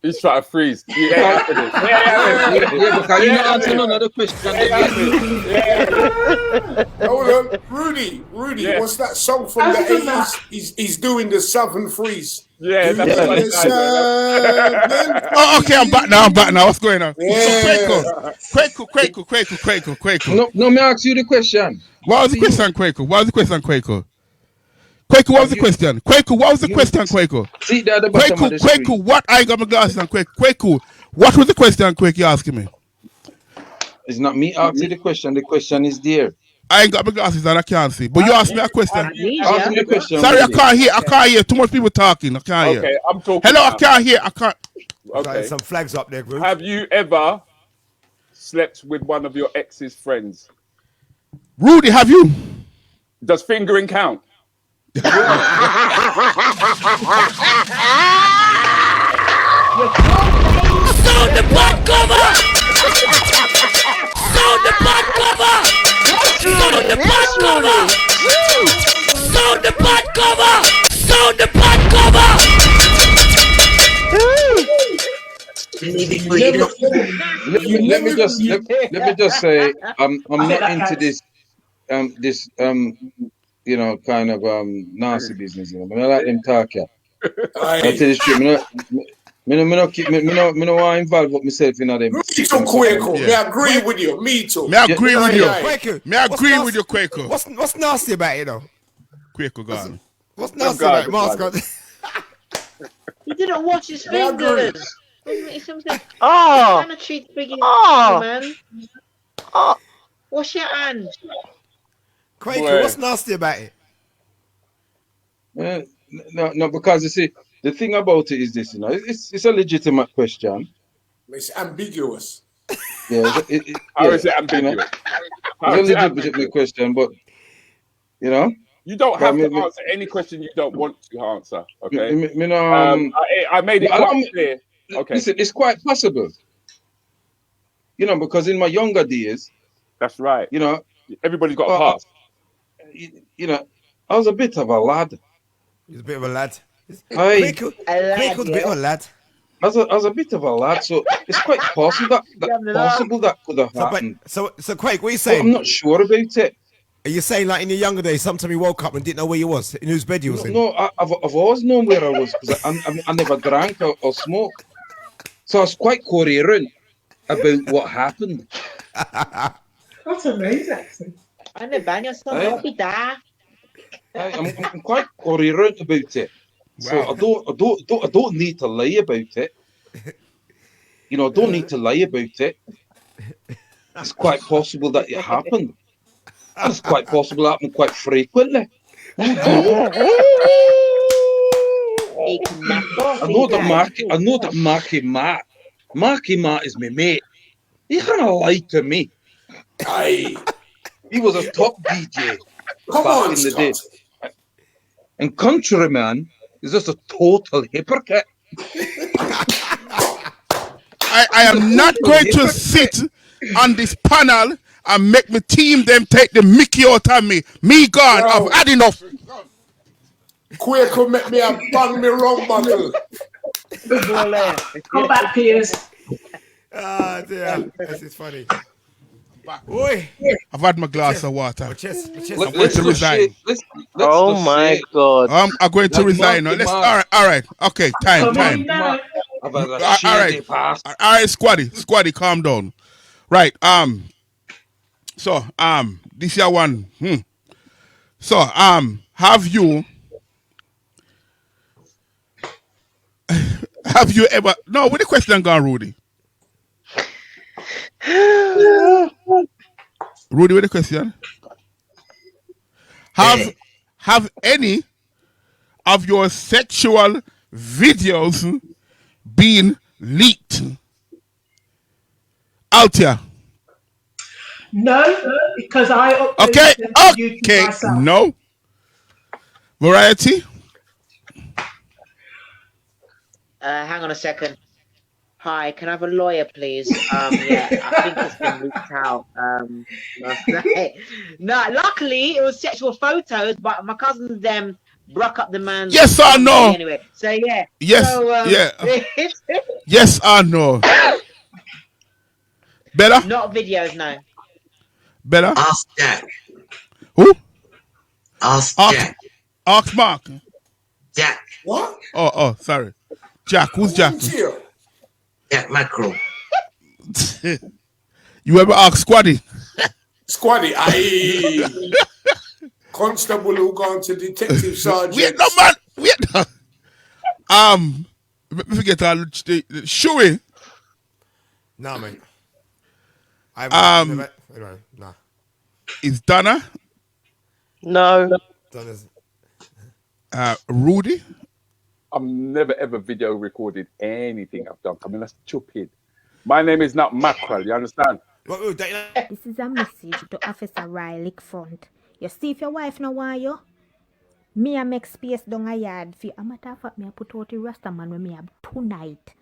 He's trying to freeze. Yeah, because you not answer none of the questions. Hold on. Rudy, Yeah. what's that song from the 80s? He's doing the Southern Freeze. Yeah, that's Doing what the it is. Southern Oh, okay, I'm back now. What's going on? Yeah. So Quaco. No, me ask you the question. What was the question, Quaco? What was the question, Quaco? Quaco, what was the question? Quaco? See there at the bottom of the screen. Quaco, what? I ain't got my glasses on, Quaco. What was the question, Quaco, you asking me? It's not me asking the question. The question is there. I ain't got my glasses on, I can't see. But you asked me a question. Ask me the question. Sorry, I can't hear. Too much people talking. I can't hear. Okay, I'm talking. Hello, now. I can't hear. Okay. Some flags up there, group. Have you ever slept with one of your ex's friends? Rudy, have you? Does fingering count? Sound the butt cover! Sound the butt cover! Sound the butt cover! Sound the butt cover! Sound the butt cover! Let me just say, I'm not into this kind of nasty business. You know, I like them talk here. I tell you the truth, me no want to involve myself in them. Me too, Quaco. Me agree with you. Me too. Me agree with you. Quaco. Me agree with you, Quaco. What's nasty about it though? Quaco gone. What's nasty about it, Mask? He didn't watch his fingers. Oh. Trying to treat big Oh. man. Oh. Wash your hands. Quaco, what's nasty about it? No, because you see, the thing about it is this, you know, it's a legitimate question. It's ambiguous. Yeah, How is it ambiguous? It's a legitimate question, but you know, you don't have to answer any question you don't want to answer. Okay. I made it quite clear. Okay. Listen, it's quite possible. You know, because in my younger days, that's right. You know, everybody's got a past. You know, I was a bit of a lad. He's a bit of a lad. Quaco's a bit of a lad. I was a bit of a lad, so it's quite possible that could have happened. So Quake, what are you saying? But I'm not sure about it. Are you saying like in your younger days, sometime you woke up and didn't know where you was, in whose bed you was in? No, I've always known where I was because I never drank or smoked. So I was quite coherent about what happened. That's amazing. I know, ban yourself. I'm quite coherent about it. So I don't need to lie about it. You know, I don't need to lie about it. It's quite possible that it happened. It's quite possible it happened quite frequently. I know that Marky Mark is my mate. He kind of lied to me. Aye. He was a top DJ Come back on, in the Scott. day. And Countryman is just a total hypocrite. I am not going to sit on this panel and make my team them take the mickey out of me. Me gone. I've had enough. Quaco make me a bang me wrong buckle. Come back, Piers. Ah, dear. This is funny. Oi. I've had my glass of water. My chest, I'm going to resign. Oh my God. I'm going to resign. Now. All right. Okay, time. All right, squaddy, calm down. Right, so, this year one. So, have you ever? No, with the question gone, Rudy. Rudy, with the question. Have any of your sexual videos been leaked out here? No, because I uploaded them to YouTube myself. No. Variety. Hang on a second. Hi, can I have a lawyer, please? Yeah, I think it's been leaked out. No, luckily it was sexual photos, but my cousins broke up the man's. Yes or no? Anyway, so yeah. Yes. So, Yes or no? Bella? Not videos, no. Bella? Ask Jack. Who? Ask Jack. Ask Mark. Jack. What? Oh, sorry. Jack. Who's Jack? Jack Mackerel. You ever ask Squaddy? Squaddy, aye. Constable who gone to detective sergeant. Wait, no man. Wait. Let me forget Shuey. Nah, mate. Nah. Is Donna? No. Donna's. Rudy? I've never ever video recorded anything I've done. I mean, that's stupid. My name is not Mackerel, you understand? This is a message to Officer Riley front. You see if your wife no want you, me a make space down a yard for you. A matter of fact, me a put out the Rasta man when me have tonight.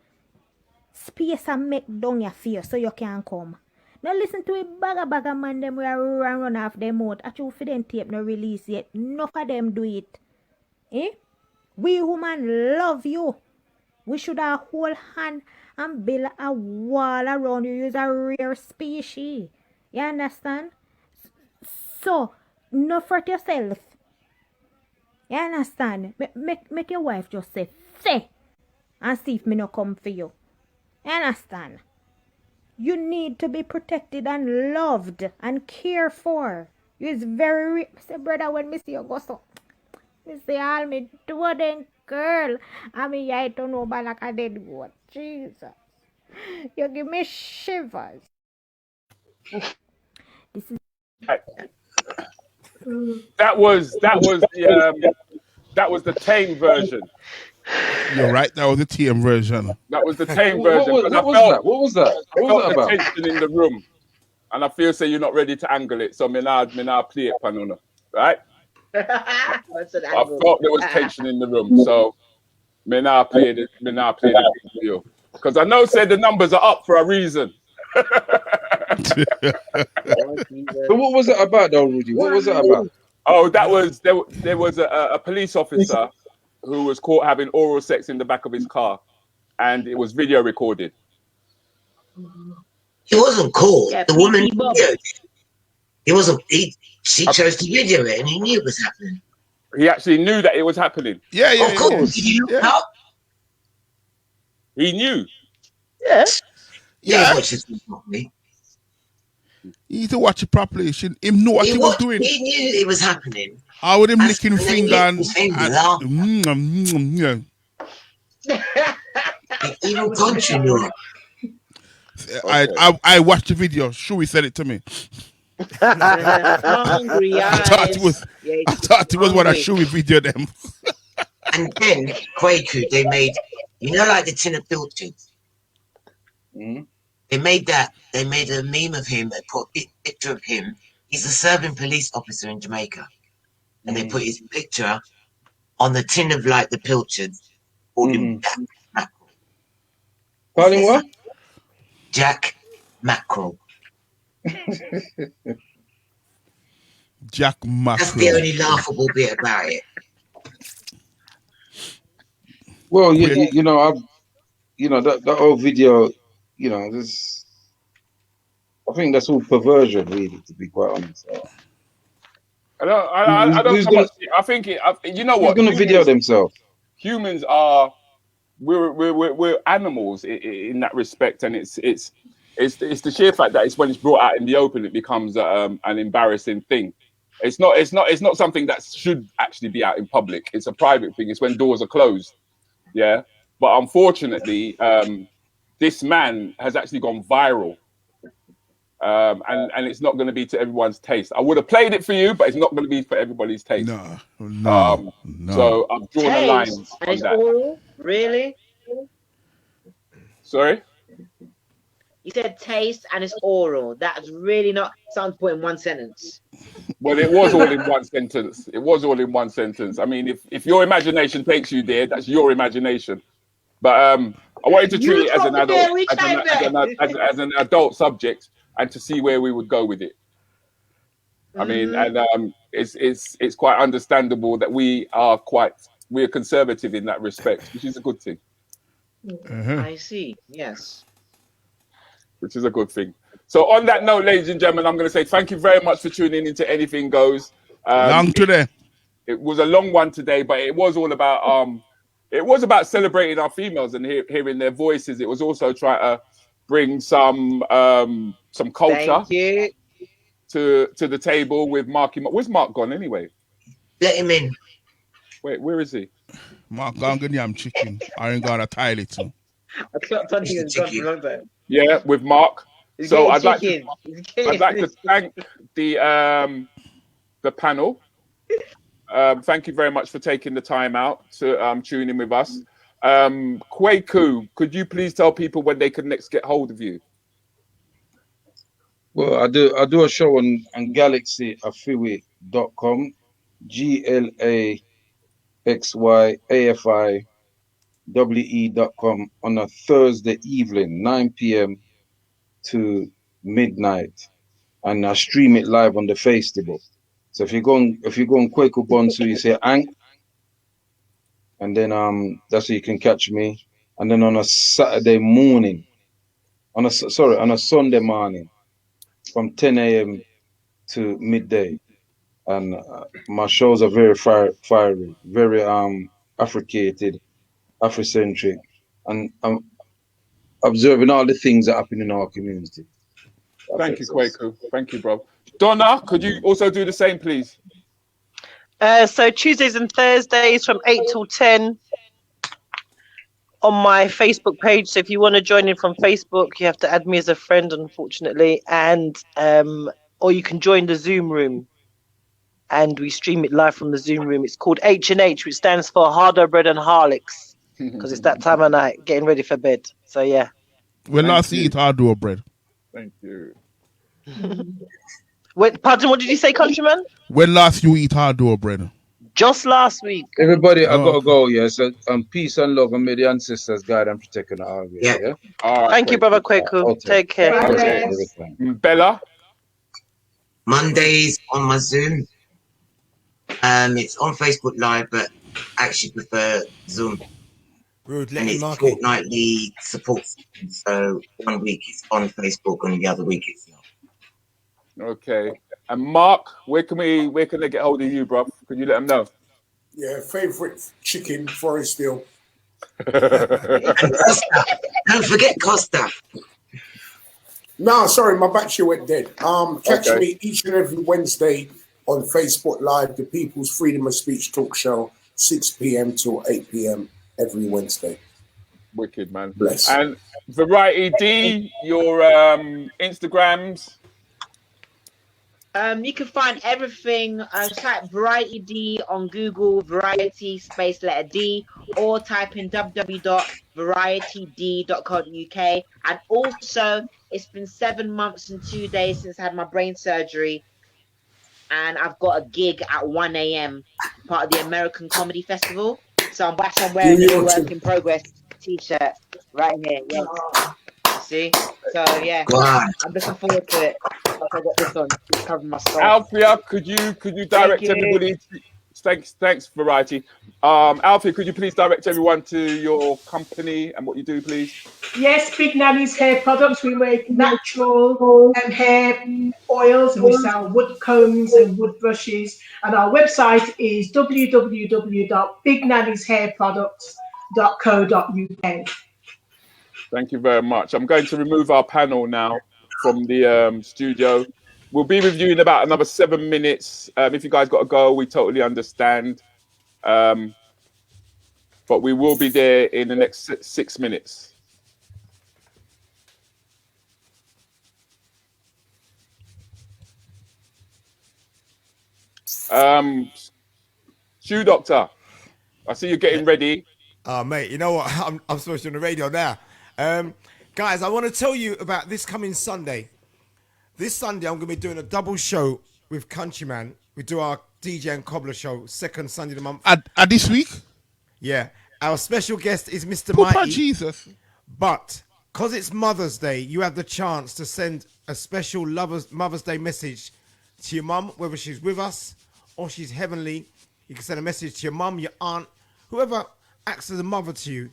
Space and make down your fear so you can come. Now listen to a bagger man them we are run off them out. I true for them tape no release yet. Enough of them do it. We women love you. We should have hold hand and build a wall around you. You're a rare species. You understand? So, no fret yourself. You understand? Make your wife just say and see if me no come for you. You understand? You need to be protected and loved and cared for. You is very say, brother, when me see you go so, me say all me do then girl. I mean I don't know about like I did what. Jesus. You give me shivers. This is that was the tame version. You're right. That was the TM version. That was the tame version. What was that? I felt the tension in the room, and I feel you're not ready to angle it. So me now play it, Panuna. Right? I thought there was tension in the room, so me now play it. For you because I know the numbers are up for a reason. But what was it about, though, Rudy? What was it about? Oh, that was there was a police officer who was caught having oral sex in the back of his car, and it was video recorded. He wasn't caught. Yeah, the woman Bob. videoed it. He wasn't. She chose to video it, and he knew it was happening. He actually knew that it was happening. Yeah. Of course. Did you look up? He knew. Yeah. Watch this properly. You need to watch it properly. Him know what he was doing. He knew it was happening. I would him licking finger and even country knew it. I watched the video. Shuey said it to me. I thought it was one of Shuey video them. And then Kwaku, they made, like the tin of filters. They made that. They made a meme of him. They put a picture of him. He's a serving police officer in Jamaica, and they put his picture on the tin of like the pilchards. Called him Jack Mackerel. Call him what? Jack Mackerel. Jack Mackerel. That's the only laughable bit about it. Well, that whole video, this. I think that's all perversion, really, to be quite honest. I don't Who's so gonna, much. I think you know who's what? gonna video themselves? Humans are we're animals in that respect, and it's the sheer fact that it's when it's brought out in the open, it becomes an embarrassing thing. It's not something that should actually be out in public. It's a private thing. It's when doors are closed. Yeah, but unfortunately, this man has actually gone viral. And it's not going to be to everyone's taste. I would have played it for you, but it's not going to be for everybody's taste. No. So I've drawn a line And on it's that. oral? Really? Sorry? You said taste and it's oral. That's really not something to put in one sentence. Well, it was all in one sentence. It was all in one sentence. I mean, if your imagination takes you there, that's your imagination. But I wanted to treat it as an adult, as an adult subject, and to see where we would go with it. I mean, and it's quite understandable that we're conservative in that respect, which is a good thing. I see. Yes. Which is a good thing. So on that note, ladies and gentlemen, I'm going to say thank you very much for tuning into Anything Goes. Long today. It was a long one today, but it was all about celebrating our females and hearing their voices. It was also trying to bring some culture to the table with Marky. Where's Mark gone anyway? Let him in. Wait, where is he? Mark gone get yam chicken. I ain't got a toilet too. I clocked on you and gone for long. Yeah, with Mark. He's So getting I'd like to thank the panel. Thank you very much for taking the time out to tune in with us. Kwaku, could you please tell people when they can next get hold of you? Well, I do a show on galaxyafiwi.com, GalaxyAFIWE.com on a Thursday evening, 9 p.m. to midnight, and I stream it live on the Facebook. So if you go on Kwaku Bonsu, you say Ank, and then that's where you can catch me. And then on a Sunday morning, on a Sunday morning, from 10 a.m. to midday, and my shows are very fiery, very Africated, Afrocentric, and I'm observing all the things that happen in our community. Thank you, Kwaku. Thank you, bro. Donna, could you also do the same, please? So Tuesdays and Thursdays from 8 till 10 on my Facebook page. So if you want to join in from Facebook, you have to add me as a friend, unfortunately, and or you can join the Zoom room, and we stream it live from the Zoom room. It's called H&H, which stands for Harder Bread and Harlex, because it's that time of night, getting ready for bed. So yeah. When last you eat hard-dough bread? Thank you. Wait, pardon, what did you say, countryman? When last you eat hard-dough bread? Just last week. Everybody, I gotta go. Yeah, so peace and love, and may the ancestors guide and protect in our way. Yeah. All right, Thank you, brother Kwaku. Take care. Bella. Mondays on my Zoom. It's on Facebook Live, but I actually prefer Zoom. Rude, and it's fortnightly support. So 1 week it's on Facebook, and the other week it's not. Okay. And Mark, where can they get hold of you, bro? Could you let them know? Yeah, favorite chicken, Forest Hill. Don't forget Costa. No, sorry, my battery went dead. Catch me each and every Wednesday on Facebook Live, the People's Freedom of Speech Talk Show, 6 p.m. till 8 p.m. every Wednesday. Wicked, man. Bless. And Variety D, your Instagrams. You can find everything. Type Variety D on Google, Variety space letter D, or type in www.varietyd.co.uk. And also, it's been 7 months and 2 days since I had my brain surgery, and I've got a gig at 1 a.m. part of the American Comedy Festival. So I'm wearing the Work in Progress t-shirt right here. Yeah. See? So yeah, I'm looking forward to it. I got this on. It's covering my skull. Althea, could you direct everybody Thanks, Variety. Alfie, could you please direct everyone to your company and what you do, please? Yes, Big Nanny's Hair Products. We make natural hair oils, and we sell wood combs and wood brushes. And our website is www.bignannyshairproducts.co.uk. Thank you very much. I'm going to remove our panel now from the studio. We'll be with you in about another 7 minutes. If you guys got to go, we totally understand. But we will be there in the next 6 minutes. Shoe Doctor, I see you getting ready. Oh, mate, you know what? I'm supposed to be on the radio now. Guys, I want to tell you about this coming Sunday. This Sunday, I'm going to be doing a double show with Countryman. We do our DJ and Cobbler show, second Sunday of the month. This week? Yeah. Our special guest is Mr. Papa Mighty. Jesus. But because it's Mother's Day, you have the chance to send a special Mother's Day message to your mum, whether she's with us or she's heavenly. You can send a message to your mum, your aunt, whoever acts as a mother to you.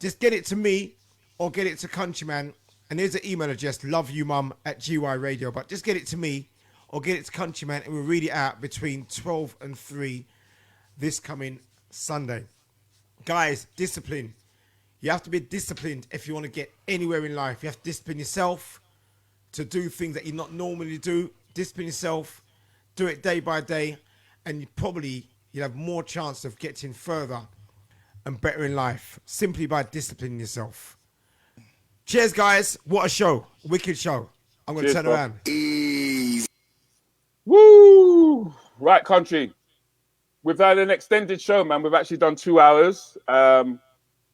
Just get it to me or get it to Countryman. And here's the email address, loveyoumum@GY Radio. But just get it to me or get it to Countryman, and we'll read it out between 12 and 3 this coming Sunday. Guys, discipline. You have to be disciplined if you want to get anywhere in life. You have to discipline yourself to do things that you not normally do. Discipline yourself. Do it day by day. And you'll have more chance of getting further and better in life simply by disciplining yourself. Cheers, guys. What a show. Wicked show. I'm going to turn around. Woo! Right, country. We've had an extended show, man. We've actually done 2 hours.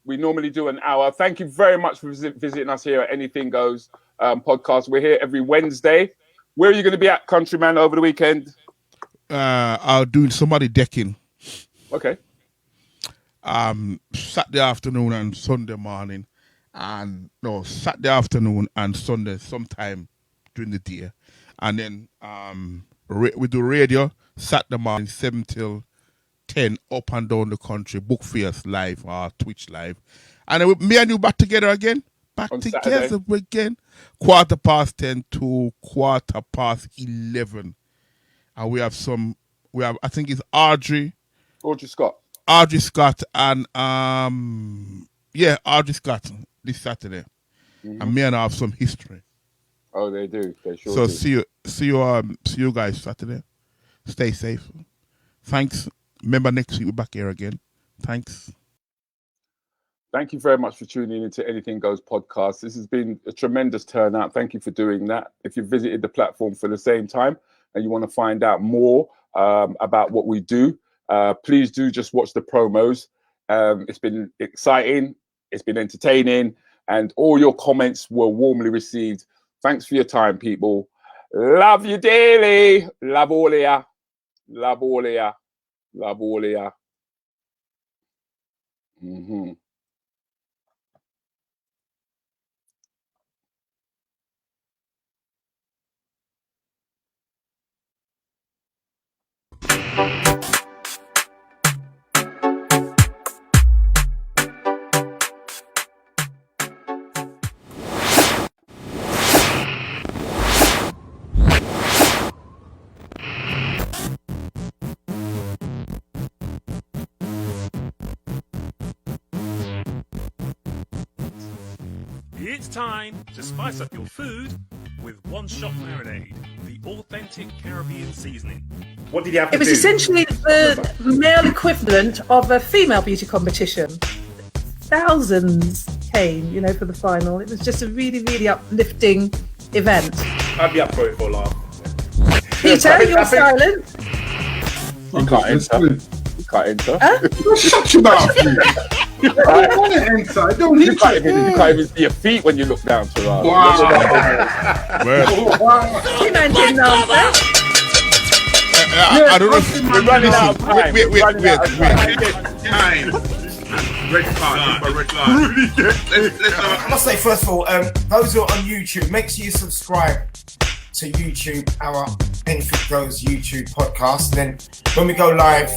We normally do an hour. Thank you very much for visiting us here at Anything Goes podcast. We're here every Wednesday. Where are you going to be at, Countryman, over the weekend? I'll do somebody decking. Okay. Saturday afternoon and Sunday morning. And no, Saturday afternoon and Sunday sometime during the day. And then we do radio Saturday morning 7 till 10 up and down the country, Book Fairs live or Twitch live. And then me and you back together again. Back on together Saturday. again. 10:15 to 11:15. And we have I think it's Audrey Scott and Audrey Scott this Saturday. Mm-hmm. And me and I have some history. Oh, they do. They sure So do. see you guys Saturday. Stay safe. Thanks. Remember, next week we're back here again. Thanks. Thank you very much for tuning into Anything Goes podcast. This has been a tremendous turnout. Thank you for doing that. If you visited the platform for the same time and you want to find out more about what we do, please do just watch the promos. It's been exciting. It's been entertaining. And all your comments were warmly received. Thanks for your time, people. Love you dearly. Love all of ya. Love all of ya. Love all of ya. Mm-hmm. It's time to spice up your food with One Shot Marinade, the authentic Caribbean seasoning. What did you have to It was do? essentially the male equivalent of a female beauty competition. Thousands came, for the final. It was just a really, really uplifting event. I'd be up for it for a laugh. Peter, you're silent. You can't enter. You can't enter. Shut your mouth. You can't even see your feet when you look down, Tara. I don't know if we're running out of time. Wait. Red card. I must say, first of all, those who are on YouTube, make sure you subscribe to YouTube, our Anything Goes YouTube podcast. And then when we go live,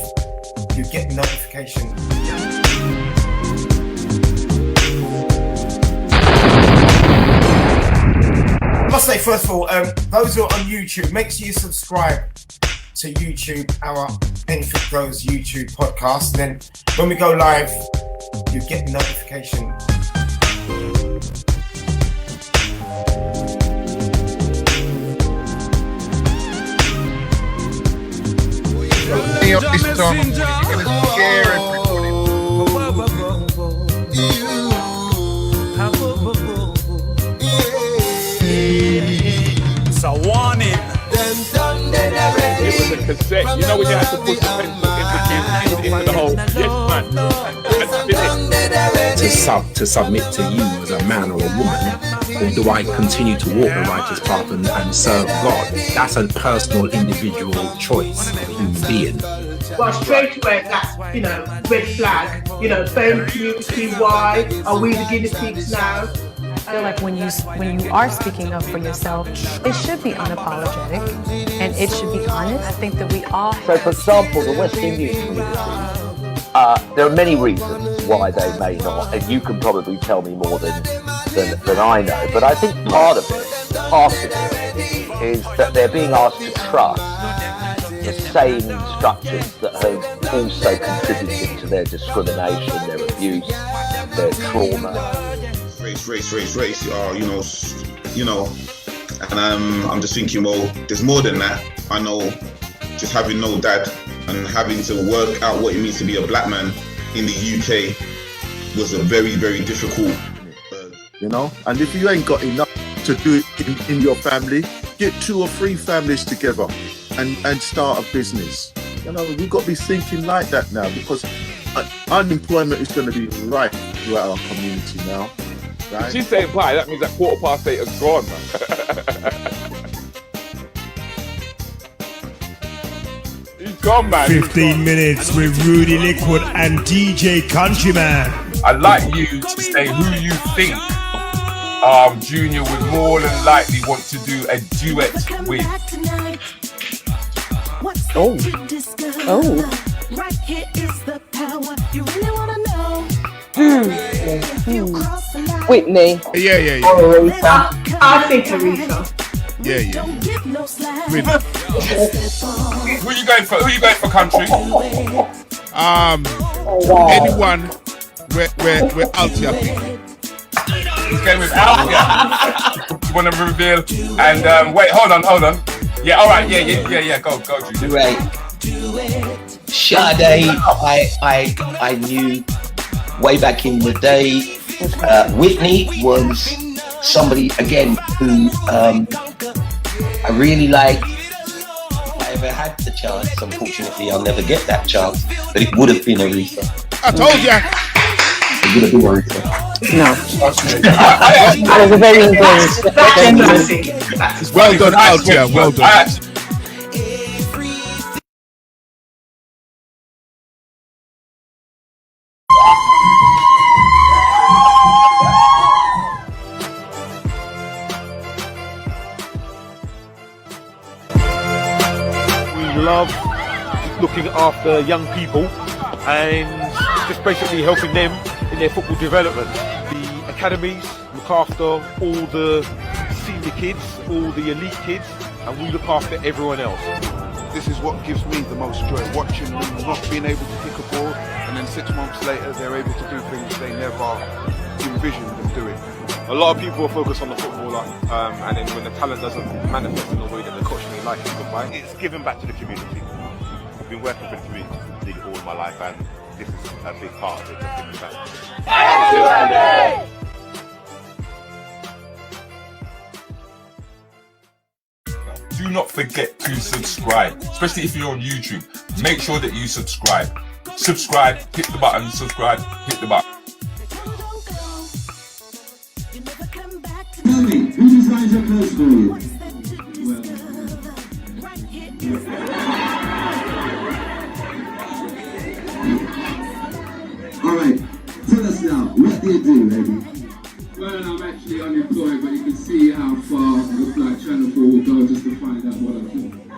you get the notification. I must say, first of all, those who are on YouTube, make sure you subscribe to YouTube, our Anything Goes YouTube podcast. And then when we go live, you get the notification. This song, you're gonna scare everybody. It's a warning. It was a cassette. You know when you had to put the pencil into the hole? Yes, man. To submit to you as a man or a woman, or do I continue to walk the righteous path and serve God? That's a personal, individual choice of a human being. Well, straight away, that's, red flag. Fame community, why? Are we the guinea pigs now? I feel like when you are speaking up for yourself, it should be unapologetic and it should be honest. I think that we all. So, for example, the West Indian community, there are many reasons why they may not, and you can probably tell me more than I know. But I think part of it is that they're being asked to trust the same structures that have also contributed to their discrimination, their abuse, their trauma. Race. And I'm just thinking, well, there's more than that. I know just having no dad and having to work out what it means to be a black man in the UK was a very, very difficult. And if you ain't got enough to do it in your family, get 2 or 3 families together and start a business. We've got to be thinking like that now, because unemployment is going to be right throughout our community now. Right? She's saying bye, that means that 8:15 is gone, man. He's gone, man. 15 minutes with Rudy Liquid and DJ Countryman. I'd like you to say who you think Junior would more than likely want to do a duet with. Oh. Whitney. Yeah. I think Aretha. Yeah. Who are you going for, country? Anyone where Altia pick. He's going with Altia. You want to reveal? And wait, hold on. Yeah, all right. Yeah. Go, Junior. Right. Sade, I knew way back in the day. Whitney was somebody again who I really liked. If I ever had the chance, unfortunately I'll never get that chance, but it would have been Aretha. I told ya. It would have been Aretha. No. That was a very good. Well done, Altia. Well done. Love looking after young people and just basically helping them in their football development. The academies look after all the senior kids, all the elite kids, and we look after everyone else. This is what gives me the most joy, watching them not being able to kick a ball, and then 6 months later they're able to do things they never envisioned them doing. A lot of people are focused on the footballer, and then when the talent doesn't manifest in the way that the coach may like it to buy, it's giving back to the community. I've been working for the community nearly all my life, and this is a big part of it, just giving back. Do not forget to subscribe, especially if you're on YouTube. Make sure that you subscribe. Subscribe, hit the button, subscribe, hit the button. Tell me, who designs your clothes for you? Alright, tell us now, what do you do, baby? Well, I'm actually unemployed, but you can see how far the Black Channel 4 will go just to find out what I do.